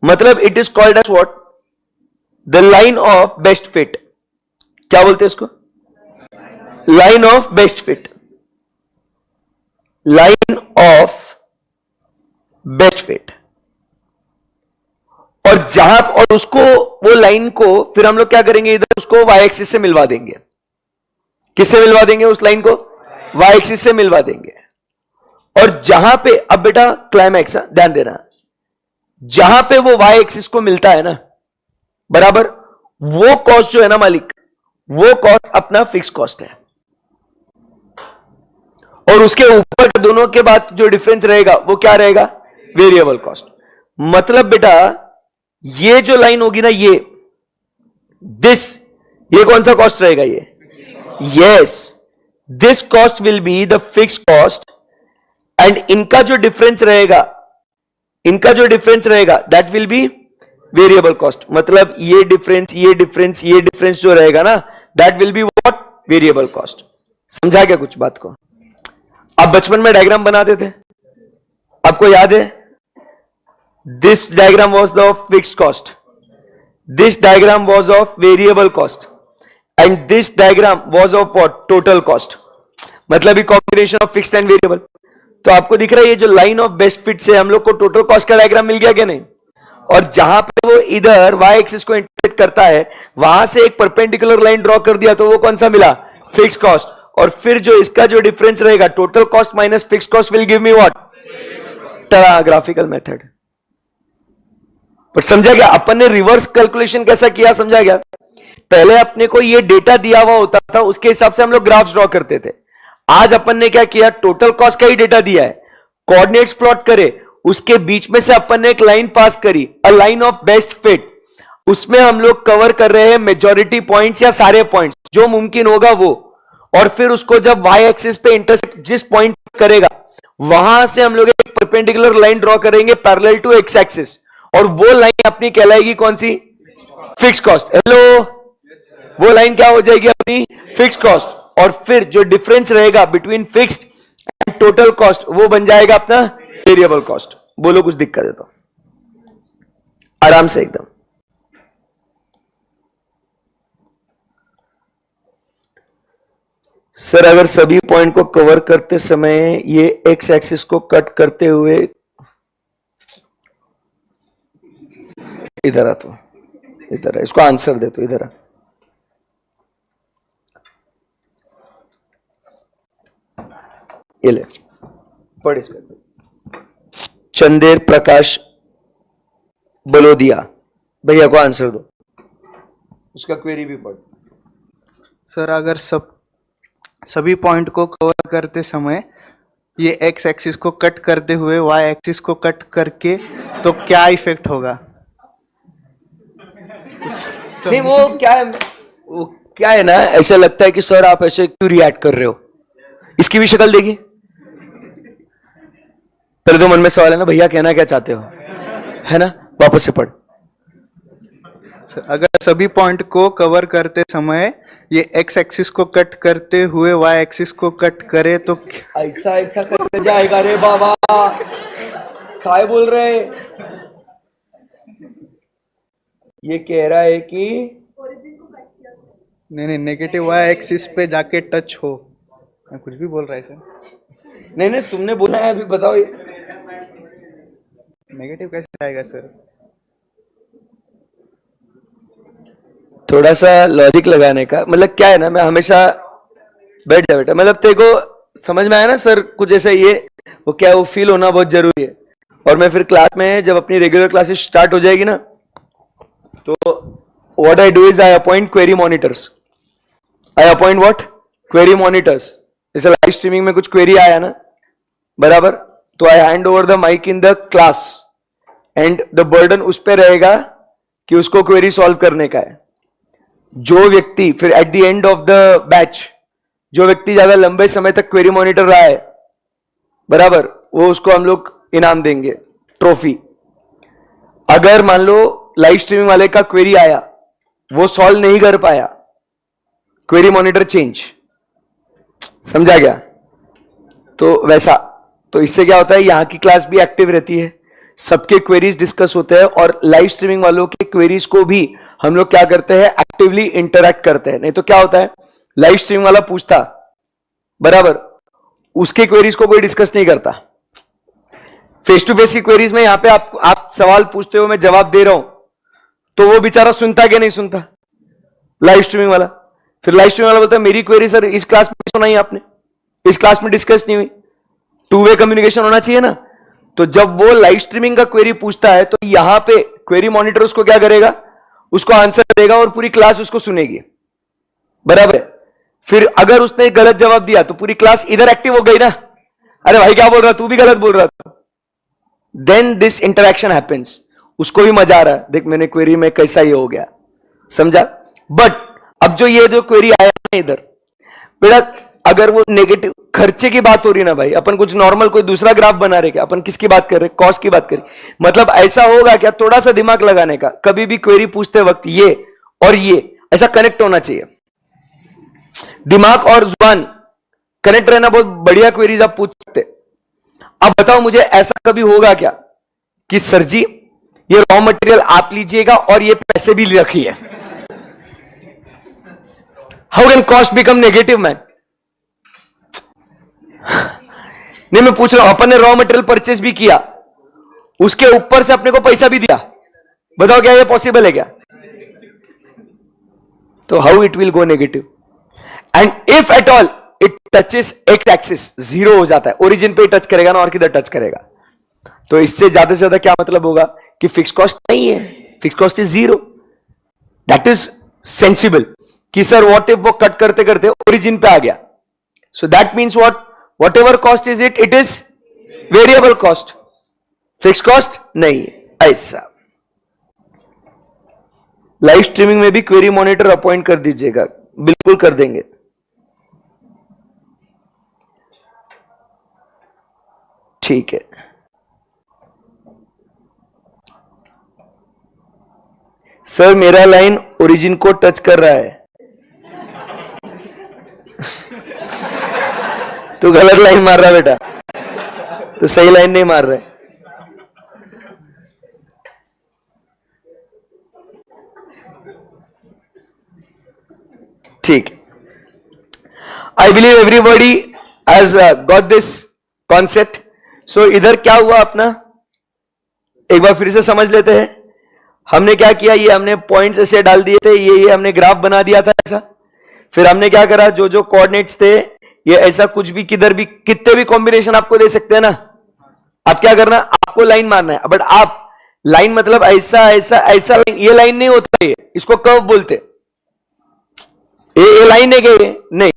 मतलब it is called as what? The line of best fit. क्या बोलते हैं इसको? Line of best fit, line of best fit. और जहां, और उसको, वो लाइन को फिर हम लोग क्या करेंगे? इधर उसको वाई एक्सिस से मिलवा देंगे। किससे मिलवा देंगे? उस लाइन को वाई एक्सिस से मिलवा देंगे। और जहां पे, अब बेटा क्लाइमैक्स, ध्यान देना, जहां पे वो वाई एक्सिस को मिलता है ना बराबर, वो कॉस्ट जो है ना मालिक, वो कॉस्ट अपना फिक्स कॉस्ट है। और उसके ऊपर दोनों के बाद जो डिफरेंस रहेगा वो क्या रहेगा? Variable cost. मतलब बेटा ये जो लाइन होगी ना, ये कौन सा कॉस्ट रहेगा? ये, yes, this cost will be the fix cost, and इनका जो डिफरेंस रहेगा, that will be variable cost. मतलब ये डिफरेंस जो रहेगा ना, that will be what? Variable cost. समझा क्या कुछ बात को? आप बचपन में डायग्राम बनाते थे, आपको याद है? This diagram was the of fixed cost, this diagram was of variable cost and this diagram was of what? Total cost. मतलब ये combination of fixed and variable. तो आपको दिख रहा है ये जो लाइन ऑफ बेस्ट फिट से हम लोग को टोटल कॉस्ट का डायग्राम मिल गया क्या नहीं? और जहां पे वो इधर y एक्सिस को इंटरसेक्ट करता है वहां से एक परपेंडिकुलर लाइन ड्रॉ कर दिया, तो वो कौन सा मिला? Fix cost. और फिर जो इसका जो डिफरेंस रहेगा, total cost minus fix cost will give me what? Graphical method. पर समझा गया? अपन ने रिवर्स कैलकुलेशन कैसा किया, समझा गया? पहले अपने को ये डेटा दिया हुआ होता था, उसके हिसाब से हम लोग ग्राफ्स ड्रॉ करते थे। आज अपन ने क्या किया? टोटल कॉस्ट का ही डेटा दिया है, कोऑर्डिनेट्स प्लॉट करे, उसके बीच में से अपन ने एक लाइन पास करी, a line of best fit. उसमें हम लोग कवर कर रहे हैं मेजॉरिटी पॉइंट्स या सारे पॉइंट्स जो मुमकिन होगा वो, और फिर उसको जब y एक्सिस पे इंटरसेक्ट जिस पॉइंट करेगा वहां से हम लोग एक परपेंडिकुलर लाइन ड्रॉ करेंगे पैरेलल टू x एक्सिस, और वो लाइन अपनी कहलाएगी कौन सी? Fix cost. हेलो, वो लाइन क्या हो जाएगी अपनी? Fix cost. और फिर जो डिफरेंस रहेगा between fixed and total cost वो बन जाएगा अपना वेरिएबल कॉस्ट। बोलो कुछ दिक्कत है तो? आराम से एकदम। सर अगर सभी पॉइंट को कवर करते समय ये एक्स एक्सिस को कट करते हुए इधर आ, तो इधर आ, इसको आंसर दे, तो इधर आ। ये ले पढ़ इस पे। चंदेर प्रकाश बलोदिया भैया को आंसर दो, उसका क्वेरी भी पढ़। सर अगर सभी पॉइंट को कवर करते समय ये एक्स एक्सिस को कट करते हुए वाई एक्सिस को कट करके तो क्या इफेक्ट होगा? नहीं वो क्या है ना, ऐसा लगता है कि सर आप ऐसे क्यों रिएक्ट कर रहे हो, इसकी भी शक्ल देखिए। पहले तो मन में सवाल है ना, भैया कहना क्या चाहते हो, है ना? वापस से पढ़। अगर सभी पॉइंट को कवर करते समय ये एक्स एक्सिस को कट करते हुए वाई एक्सिस को कट करे तो ऐसा ऐसा कैसे जाएगा रे बाबा, काय बोल रहे? ये कह रहा है कि नहीं नेगेटिव वाई एक्सिस पे जाके टच हो। मैं कुछ भी बोल रहा है सर। नहीं तुमने बोला है, अभी बताओ ये नेगेटिव कैसे आएगा सर? थोड़ा सा लॉजिक लगाने का मतलब क्या है ना, मैं हमेशा बैठ जा बेटा, मतलब तेरे को समझ में आया ना सर कुछ ऐसा, ये वो क्या वो फील होना बहुत जरूरी है। और मैं फिर क्लास में जब अपनी रेगुलर क्लासेस स्टार्ट हो जाएगी ना, तो what I do is I appoint query monitors. I appoint what? Query monitors. जैसे लाइव स्ट्रीमिंग में कुछ क्वेरी आया ना, बराबर, तो I hand over the mic in the class and the burden उस पर रहेगा कि उसको क्वेरी सॉल्व करने का है। जो व्यक्ति फिर at the end of the batch, जो व्यक्ति ज्यादा लंबे समय तक क्वेरी मॉनिटर रहा है, बराबर, वो उसको हम लोग इनाम देंगे, ट्रॉफी। अगर मान लो लाइव स्ट्रीमिंग वाले का क्वेरी आया, वो सॉल्व नहीं कर पाया, क्वेरी मॉनिटर चेंज। समझा गया? तो वैसा, तो इससे क्या होता है, यहां की क्लास भी एक्टिव रहती है, सबके क्वेरीज डिस्कस होते हैं, और लाइव स्ट्रीमिंग वालों के क्वेरीज को भी हम लोग क्या करते हैं, एक्टिवली इंटरैक्ट करते हैं। नहीं तो क्या होता है, लाइव स्ट्रीमिंग वाला पूछता, बराबर, उसके क्वेरीज को कोई डिस्कस नहीं करता। फेस टू फेस की क्वेरीज में यहां पे आप सवाल पूछते हो, मैं जवाब दे रहा हूं, तो वो बेचारा सुनता कि नहीं सुनता लाइव स्ट्रीमिंग वाला? फिर लाइव स्ट्रीमिंग वाला बोलता है मेरी क्वेरी सर इस क्लास में सुनाई आपने, इस क्लास में डिस्कस नहीं हुई। टू वे कम्युनिकेशन होना चाहिए ना। तो जब वो लाइव स्ट्रीमिंग का क्वेरी पूछता है, तो यहां पे क्वेरी मॉनिटर उसको क्या करेगा, उसको आंसर देगा और पूरी क्लास उसको सुनेगी, बराबर है। फिर अगर उसने गलत जवाब दिया तो पूरी क्लास इधर एक्टिव हो गई ना, अरे भाई क्या बोल रहा, तू भी गलत बोल रहा था। देन दिस इंटरेक्शन हैपेंस, उसको भी मजा आ रहा है, देख मैंने क्वेरी में कैसा ये हो गया, समझा? बट अब जो ये जो क्वेरी आया ना इधर, बेटा अगर वो नेगेटिव खर्चे की बात हो रही ना भाई, अपन कुछ नॉर्मल कोई दूसरा ग्राफ बना रहे क्या, अपन किसकी बात कर रहे, कॉस्ट की बात कर रहे। मतलब ऐसा होगा क्या, थोड़ा सा दिमाग लगाने का, कभी भी क्वेरी पूछते वक्त ये और ये ऐसा कनेक्ट होना चाहिए। दिमाग और जुबान कनेक्ट रहना बहुत बढ़िया क्वेरीज आप पूछ सकते। अब बताओ मुझे, ऐसा कभी होगा क्या कि सर जी ये रॉ मटेरियल आप लीजिएगा और ये पैसे भी रखिए? How can cost become negative man? नहीं, मैं पूछ रहा हूं, अपन ने रॉ मटेरियल परचेज भी किया, उसके ऊपर से अपने को पैसा भी दिया, बताओ क्या ये पॉसिबल है क्या? तो how it will go negative? And if at all it touches x axis, zero हो जाता है, ओरिजिन पे टच करेगा ना, और किधर टच करेगा? तो इससे ज्यादा से ज्यादा क्या मतलब होगा कि फिक्स कॉस्ट नहीं है, fix cost is zero. That is sensible कि सर व्हाट इफ वो कट करते करते ओरिजिन पे आ गया, so that means what ever cost is it is variable cost, fix cost नहीं है। ऐसा लाइव स्ट्रीमिंग में भी क्वेरी मॉनिटर अपॉइंट कर दीजिएगा, बिल्कुल कर देंगे। ठीक है, सर मेरा लाइन ओरिजिन को टच कर रहा है। तू गलत लाइन मार रहा है बेटा, तो सही लाइन नहीं मार रहा है। ठीक, I believe everybody has got this concept. So इधर क्या हुआ अपना, एक बार फिर से समझ लेते हैं। हमने क्या किया, ये हमने पॉइंट्स ऐसे डाल दिए थे, ये हमने ग्राफ बना दिया था ऐसा। फिर हमने क्या करा, जो जो कोऑर्डिनेट्स थे ये ऐसा कुछ भी किधर भी कितने भी कॉम्बिनेशन आपको दे सकते हैं ना। अब क्या करना, आपको लाइन मारना है। बट आप लाइन मतलब ऐसा ऐसा ऐसा लाइन, ये लाइन नहीं होता है, इसको कर्व बोलते। ये लाइन है क्या? नहीं,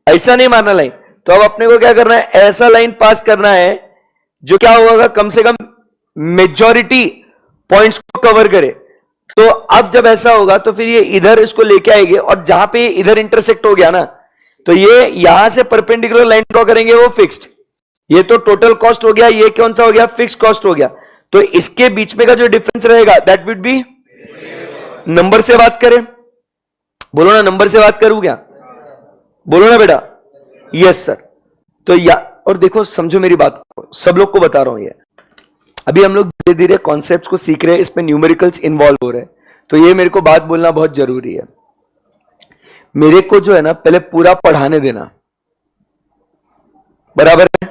ऐसा नहीं मारना लाइन। तो अब अपने को क्या करना है, ऐसा लाइन पास करना है जो क्या होगा, कम से कम मेजॉरिटी पॉइंट्स को कवर करे। तो अब जब ऐसा होगा तो फिर ये इधर इसको लेके आएंगे, और जहां पे इधर इंटरसेक्ट हो गया ना, तो ये यहां से परपेंडिकुलर लाइन ड्रॉ करेंगे, वो फिक्स्ड। ये तो टोटल कॉस्ट हो गया, ये कौन सा हो गया, फिक्स्ड कॉस्ट हो गया। तो इसके बीच में का जो डिफरेंस रहेगा दैट विल बी, नंबर से बात करें, बोलो ना, नंबर से बात करूं क्या? बोलो ना बेटा, यस सर। तो या, और देखो समझो मेरी बात को, सब लोग को बता रहा हूं ये, अभी हम लोग धीरे धीरे कॉन्सेप्ट्स को सीख रहे हैं, इसमें न्यूमेरिकल्स इन्वॉल्व हो रहे हैं, तो ये मेरे को बात बोलना बहुत जरूरी है। मेरे को जो है ना पहले पूरा पढ़ाने देना, बराबर है।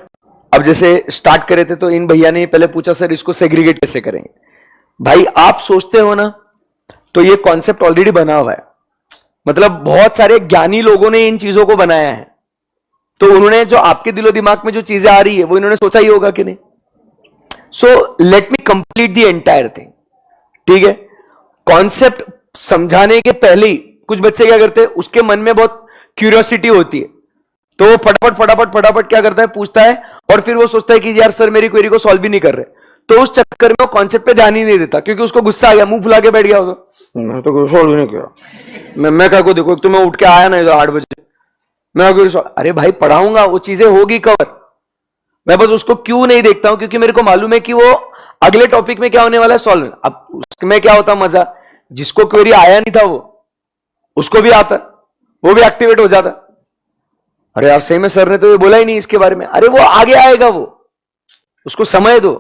अब जैसे स्टार्ट करे थे तो इन भैया ने पहले पूछा सर इसको सेग्रीगेट कैसे करेंगे। भाई आप सोचते हो ना, तो ये कॉन्सेप्ट ऑलरेडी बना हुआ है, मतलब बहुत सारे ज्ञानी लोगों ने इन चीजों को बनाया है, तो उन्होंने जो आपके दिलो दिमाग में जो चीजें आ रही है वो इन्होंने सोचा ही होगा कि नहीं। So let me complete the entire thing, ठीक है। कॉन्सेप्ट समझाने के पहले ही कुछ बच्चे क्या करते हैं, उसके मन में बहुत क्यूरियोसिटी होती है, तो वो फटाफट फटाफट फटाफट क्या करता है, पूछता है, और फिर वो सोचता है कि यार सर मेरी क्वेरी को सॉल्व भी नहीं कर रहे, तो उस चक्कर में वो कॉन्सेप्ट पे ध्यान ही नहीं देता, क्योंकि उसको गुस्सा आ गया, मुंह फुला के बैठ गया, तो सॉल्व नहीं किया। मैं क्या को देखो, तुम्हें उठ के आया ना इधर 8 बजे, मैं अरे भाई पढ़ाऊंगा, वो चीजें होगी कवर। मैं बस उसको क्यों नहीं देखता हूं, क्योंकि मेरे को मालूम है कि वो अगले टॉपिक में क्या होने वाला है, सॉल्व। अब उसमें क्या होता मजा, जिसको क्वेरी आया नहीं था वो उसको भी आता, वो भी एक्टिवेट हो जाता। अरे यार सही में सर ने तो ये बोला ही नहीं इसके बारे में, अरे वो आगे आएगा, वो उसको समय दो।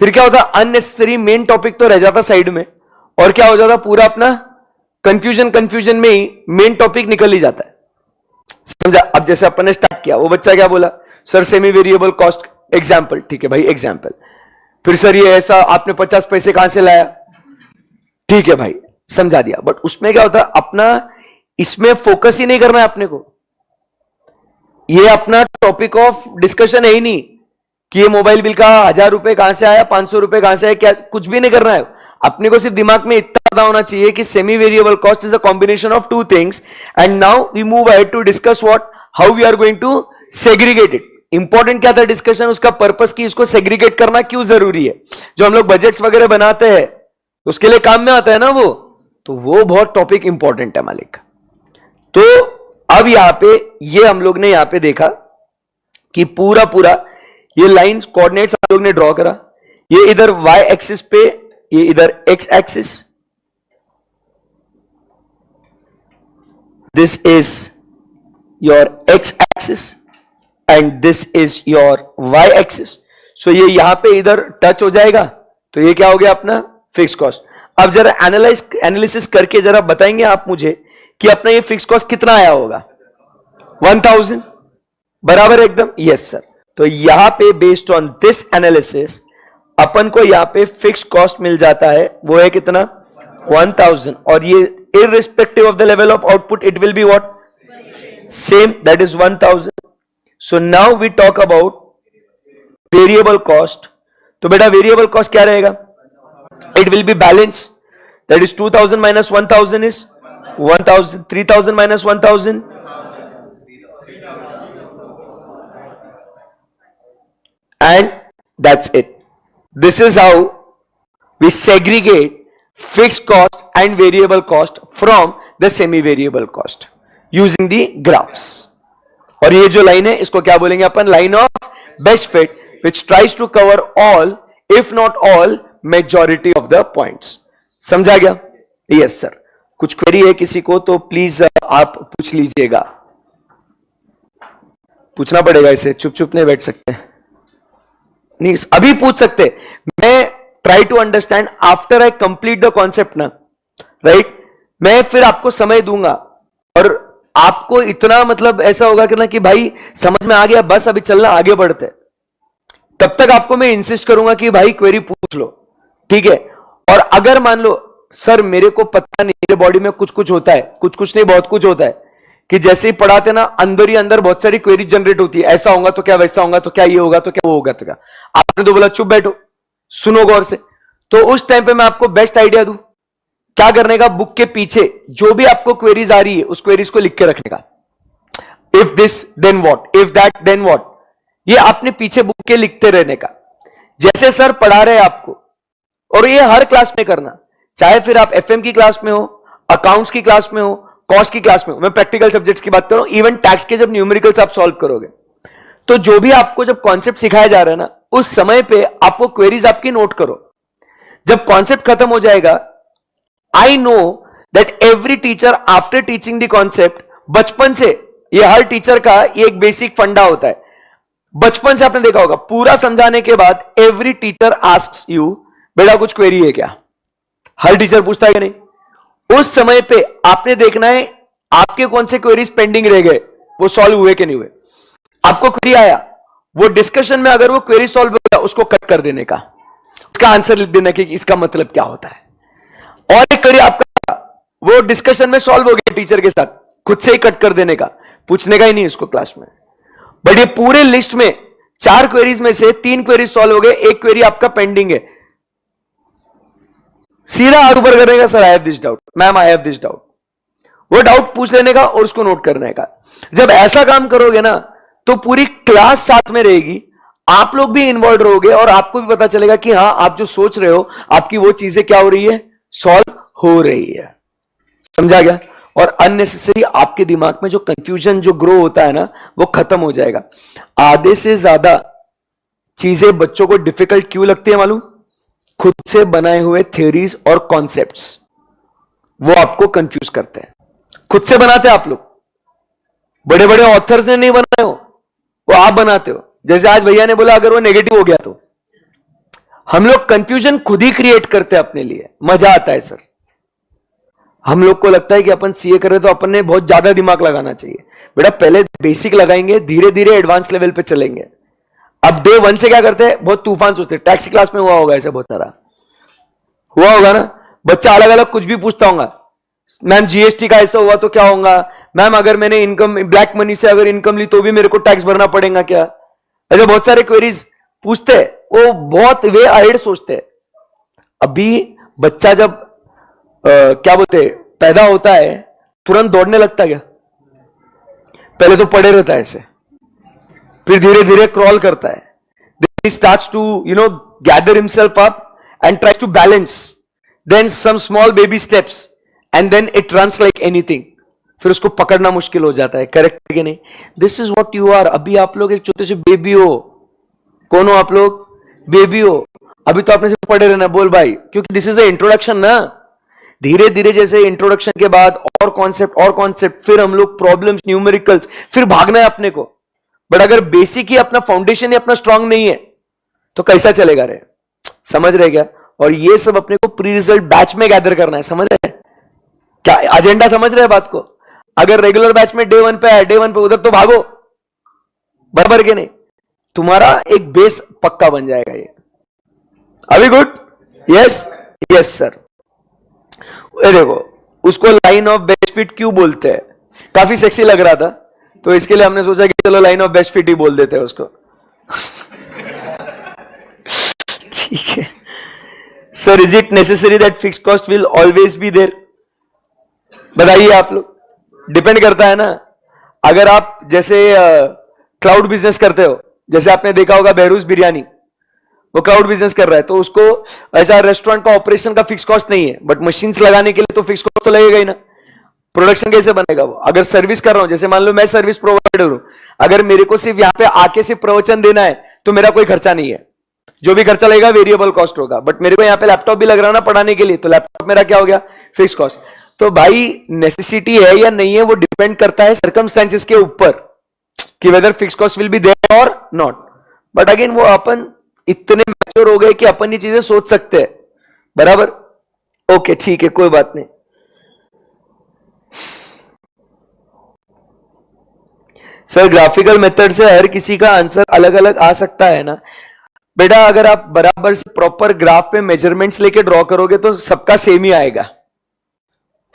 फिर क्या होता, अननेसेसरी मेन टॉपिक तो रह जाता साइड में, और क्या हो जाता, पूरा अपना कंफ्यूजन में ही मेन टॉपिक निकल ही जाता है। समझा? अब जैसे अपन ने स्टार्ट किया, वो बच्चा क्या बोला, sir semi variable cost example, ठीक है भाई एग्जाम्पल। फिर सर ये ऐसा आपने 50 पैसे कहां से लाया, ठीक है भाई समझा दिया। बट उसमें क्या होता, अपना इसमें फोकस ही नहीं करना है अपने को, ये अपना टॉपिक ऑफ डिस्कशन है ही नहीं कि ये मोबाइल बिल का 1000 रुपए कहां से आया, 500 रुपए कहां से आया, क्या कुछ भी नहीं करना है। अपने को सिर्फ दिमाग में इतना पता होना चाहिए कि semi variable cost is a combination of 2 things, and now we move ahead to discuss what, how we are going to segregate it. Important क्या था डिस्कशन, उसका पर्पस की इसको सेग्रीगेट करना क्यों जरूरी है। जो हम लोग बजट्स वगैरह बनाते हैं उसके लिए काम में आता है ना वो, तो वो बहुत टॉपिक इंपॉर्टेंट है मालिक। तो अब यहां पे ये हम लोग ने यहां पे देखा कि पूरा पूरा ये लाइंस कोऑर्डिनेट्स हम लोग ने ड्रॉ करा, ये इधर y एक्सिस पे, ये इधर x axis, this is your x axis and this is your y axis. So ये यहां पे इधर टच हो जाएगा, तो ये क्या हो गया अपना फिक्स कॉस्ट. अब जरा एनालिसिस करके जरा बताएंगे आप मुझे कि अपना ये फिक्स कॉस्ट कितना आया होगा. 1000 बराबर एकदम. Yes sir. तो यहां पे बेस्ड ऑन दिस एनालिसिस अपन को यहां पे फिक्स कॉस्ट मिल जाता है, वो है कितना 1000. और ये irrespective of the level of output it will be what same, that is 1000. So now we talk about variable cost. तो बेटा variable cost क्या रहेगा? It will be balance, that is 2000 minus 1000 is 1000. 3000 minus 1000 and that's it. This is how we segregate fixed cost and variable cost from the semi variable cost using the graphs. और ये जो लाइन है इसको क्या बोलेंगे अपन? Line of best fit which tries to cover all if not all majority of the points. समझा गया? Yes sir. कुछ क्वेरी है किसी को तो प्लीज आप पूछ लीजिएगा. पूछना पड़ेगा, इसे चुप चुप नहीं बैठ सकते. नहीं अभी पूछ सकते. मैं try to understand after I complete the concept ना, राइट. मैं फिर आपको समय दूंगा और आपको इतना मतलब ऐसा होगा कि ना कि भाई समझ में आ गया, बस अभी चलना, आगे बढ़ते. तब तक आपको मैं इंसिस्ट करूंगा कि भाई क्वेरी पूछ लो, ठीक है. और अगर मान लो सर मेरे को पता नहीं, मेरे बॉडी में कुछ कुछ होता है, कुछ कुछ नहीं बहुत कुछ होता है, कि जैसे ही पढ़ाते ना अंदर ही अंदर बहुत सारी क्वेरी जनरेट होती है. ऐसा होगा तो क्या, वैसा होगा तो क्या, ये होगा तो क्या, वो होगा तो क्या. आपने तो बोला चुप बैठो, सुनो गौर से. तो उस टाइम पे मैं आपको बेस्ट आइडिया दूं क्या करने का, बुक के पीछे जो भी आपको क्वेरीज आ रही है उस क्वेरीज को लिख के रखने का. If this then what, if that then what, ये आपने पीछे बुक के लिखते रहने का. जैसे सर पढ़ा रहे आपको, और ये हर क्लास में करना, चाहे फिर आप एफएम की क्लास में हो, अकाउंट्स की क्लास में हो, कॉस्ट की क्लास में हो. मैं प्रैक्टिकल सब्जेक्ट्स की बात कर रहा हूं. इवन टैक्स के जब न्यूमेरिकल्स आप सॉल्व करोगे तो जो भी आपको जब कॉन्सेप्ट सिखाया जा रहा है ना, उस समय पे आपको क्वेरीज आपकी नोट करो. जब कॉन्सेप्ट खत्म हो जाएगा, I know that every teacher after teaching the concept, बचपन से ये हर टीचर का ये एक बेसिक फंडा होता है. बचपन से आपने देखा होगा, पूरा समझाने के बाद एवरी टीचर आस्क्स यू बेटा कुछ क्वेरी है क्या. हर टीचर पूछता है कि नहीं. उस समय पे आपने देखना है आपके कौन से क्वेरीज पेंडिंग रह गए, वो सॉल्व हुए कि नहीं हुए. आपको क्वेरी आया, वो डिस्कशन में अगर वो क्वेरी सॉल्व हो गया उसको कट कर देने का, उसका आंसर लिख देना कि इसका मतलब क्या होता है. और एक क्वेरी आपका वो डिस्कशन में सॉल्व हो गया टीचर के साथ, खुद से ही कट कर देने का, पूछने का ही नहीं इसको क्लास में. बट ये पूरे लिस्ट में 4 क्वेरीज में से 3 क्वेरीज सॉल्व हो गए, एक क्वेरी आपका पेंडिंग है. सीधा हाथ ऊपर करने का, sir I have this doubt, ma'am I have this doubt. वो डाउट पूछ लेने का और उसको नोट करने का. जब ऐसा काम करोगे ना तो पूरी क्लास साथ में रहेगी, आप लोग भी इन्वॉल्व रहोगे और आपको भी पता चलेगा कि हाँ आप जो सोच रहे हो आपकी वो चीजें क्या हो रही है, सॉल्व हो रही है. समझा गया. और अननेसेसरी आपके दिमाग में जो कंफ्यूजन जो ग्रो होता है ना, वो खत्म हो जाएगा. आधे से ज्यादा चीजें बच्चों को डिफिकल्ट क्यों लगती है मालूम? खुद से बनाए हुए थ्योरीज और कॉन्सेप्ट्स वो आपको कंफ्यूज करते हैं. खुद से बनाते हैं आप लोग, बड़े बड़े ऑथर्स ने नहीं बनाए हो, वो आप बनाते हो. जैसे आज भैया ने बोला अगर वो नेगेटिव हो गया तो हम लोग कंफ्यूजन खुद ही क्रिएट करते हैं अपने लिए. मजा आता है सर. हम लोग को लगता है कि अपन सीए कर रहे तो अपन ने बहुत ज्यादा दिमाग लगाना चाहिए. बेटा पहले बेसिक लगाएंगे, धीरे धीरे एडवांस लेवल पे चलेंगे. अब डे 1 से क्या करते हैं, बहुत तूफान सोचते हैं. टैक्सी क्लास में हुआ होगा, ऐसे बहुत सारा हुआ होगा ना. बच्चा अलग अलग कुछ भी पूछता होगा. मैम जीएसटी का ऐसा हुआ तो क्या होगा, मैम अगर मैंने इनकम ब्लैक मनी से अगर इनकम ली तो भी मेरे को टैक्स भरना पड़ेगा क्या. ऐसे बहुत सारे क्वेरीज पूछते हैं. वो बहुत वे अहेड सोचते हैं. अभी बच्चा जब क्या बोलते पैदा होता है तुरंत दौड़ने लगता है क्या? पहले तो पड़े रहता है ऐसे, फिर धीरे धीरे क्रॉल करता है. Then he starts to gather himself up and tries to balance. Then some small baby steps and then it runs like anything. फिर उसको पकड़ना मुश्किल हो जाता है. करेक्ट है कि नहीं? This is what you are. अभी आप लोग एक छोटे से बेबी हो. कौन हो आप लोग? बेबी हो. अभी तो आपने सिर्फ पढ़े रहना. बोल भाई, क्योंकि दिस इज द इंट्रोडक्शन ना. धीरे धीरे जैसे इंट्रोडक्शन के बाद और कॉन्सेप्ट, फिर हम लोग प्रॉब्लम्स, न्यूमेरिकल्स, फिर भागना है अपने को। बट अगर बेसिक ही अपना फाउंडेशन ही अपना स्ट्रांग नहीं है तो कैसा चलेगा रे? समझ रहे क्या? और ये सब अपने को प्री रिजल्ट बैच में गैदर करना है। समझ रहे क्या एजेंडा? समझ रहे बात को? अगर रेगुलर बैच में डे 1 पे है, डे 1 पे उधर तो भागो, बराबर के नहीं? तुम्हारा एक बेस पक्का बन जाएगा ये। अभी गुड? Yes yes sir. ये देखो, उसको लाइन ऑफ बेस्ट फिट क्यों बोलते हैं? काफी सेक्सी लग रहा था, तो इसके लिए हमने सोचा कि चलो लाइन ऑफ बेस्ट फिट ही बोल देते हैं उसको। ठीक है sir. Is it necessary that fix cost will always be there? बताइए आप लोग। डिपेंड करता है ना। अगर आप जैसे क्लाउड बिजनेस करते हो, जैसे आपने देखा होगा बहरूज बिरयानी, वो क्लाउड बिजनेस कर रहा है, तो उसको ऐसा रेस्टोरेंट का ऑपरेशन का फिक्स कॉस्ट नहीं है, बट मशीन्स लगाने के लिए तो फिक्स कॉस्ट तो लगेगा ही ना। प्रोडक्शन कैसे बनेगा वो? अगर सर्विस कर रहा हूं, जैसे मान लो मैं सर्विस प्रोवाइडर हूं, अगर मेरे को सिर्फ यहां पे आके सिर्फ प्रवचन देना है तो मेरा कोई खर्चा नहीं है, जो भी खर्चा लगेगा वेरिएबल कॉस्ट होगा। बट मेरे को यहाँ पे लैपटॉप भी लग रहा है ना पढ़ाने के लिए, तो लैपटॉप मेरा क्या हो गया? Fix cost. तो भाई नेसेसिटी है या नहीं है वो डिपेंड करता है सर्कमस्टेंसेस के ऊपर कि whether fix cost will be there और नॉट। बट अगेन वो अपन इतने मैच्योर हो गए कि अपन ये चीजें सोच सकते हैं, बराबर? ओके ठीक है, कोई बात नहीं। सर ग्राफिकल मेथड से हर किसी का आंसर अलग अलग आ सकता है ना? बेटा अगर आप बराबर से प्रॉपर ग्राफ पे मेजरमेंट्स लेके ड्रॉ करोगे तो सबका सेम ही आएगा,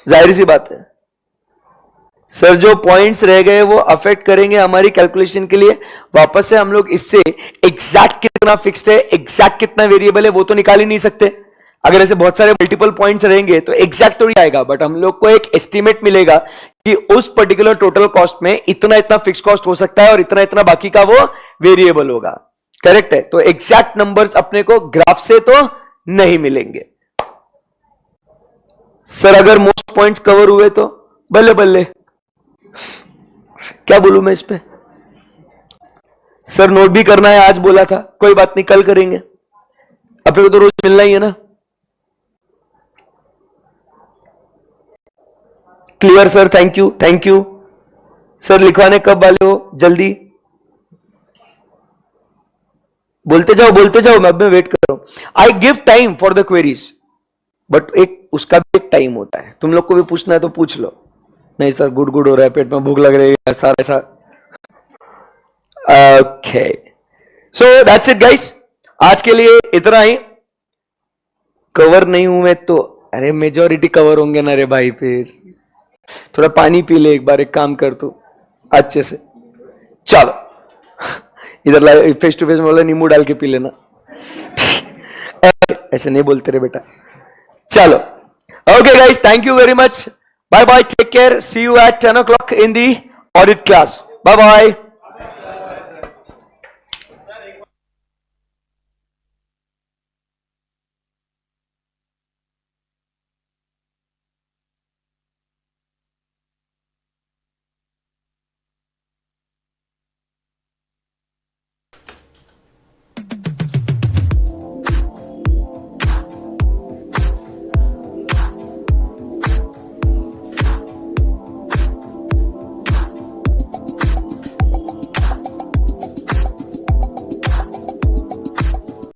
जाहिर सी बात है। सर जो पॉइंट्स रह गए वो अफेक्ट करेंगे हमारी कैलकुलेशन के लिए। वापस से हम लोग इससे एग्जैक्ट कितना फिक्स्ड है, एग्जैक्ट कितना वेरिएबल है वो तो निकाल ही नहीं सकते। अगर ऐसे बहुत सारे मल्टीपल पॉइंट्स रहेंगे तो एग्जैक्ट थोड़ी आएगा, बट हम लोग को एक एस्टिमेट मिलेगा कि उस पर्टिकुलर टोटल कॉस्ट में इतना इतना फिक्स कॉस्ट हो सकता है और इतना इतना बाकी का वो वेरिएबल होगा। करेक्ट है? तो एग्जैक्ट नंबर्स अपने को ग्राफ से तो नहीं मिलेंगे। सर अगर मोस्ट पॉइंट्स कवर हुए तो बल्ले बल्ले, क्या बोलूं मैं इस पे? सर नोट भी करना है, आज बोला था, कोई बात नहीं कल करेंगे, अपने को तो रोज मिलना ही है ना। Clear sir, thank you thank you. Sir लिखवाने कब वाले हो? जल्दी बोलते जाओ, मैं अब मैं वेट कर रहा हूं। I give time for the queries, but एक उसका भी एक टाइम होता है। तुम लोग को भी पूछना है तो पूछ लो। नहीं सर गुड़ हो रहा है, पेट में भूख लग रही है, ऐसा। Okay so that's it guys, आज के लिए इतना ही। कवर नहीं हूं मैं तो, अरे मेजॉरिटी कवर होंगे ना रे भाई। फिर थोड़ा पानी पी ले एक बार, एक काम कर तू अच्छे से। चलो इधर फेस टू फेस में बोला नींबू डाल के पी लेना। ऐसे नहीं बोलते रे बेटा। चलो okay guys, thank you very much, bye bye, take care, see you at 10 o'clock in the audit class, bye bye.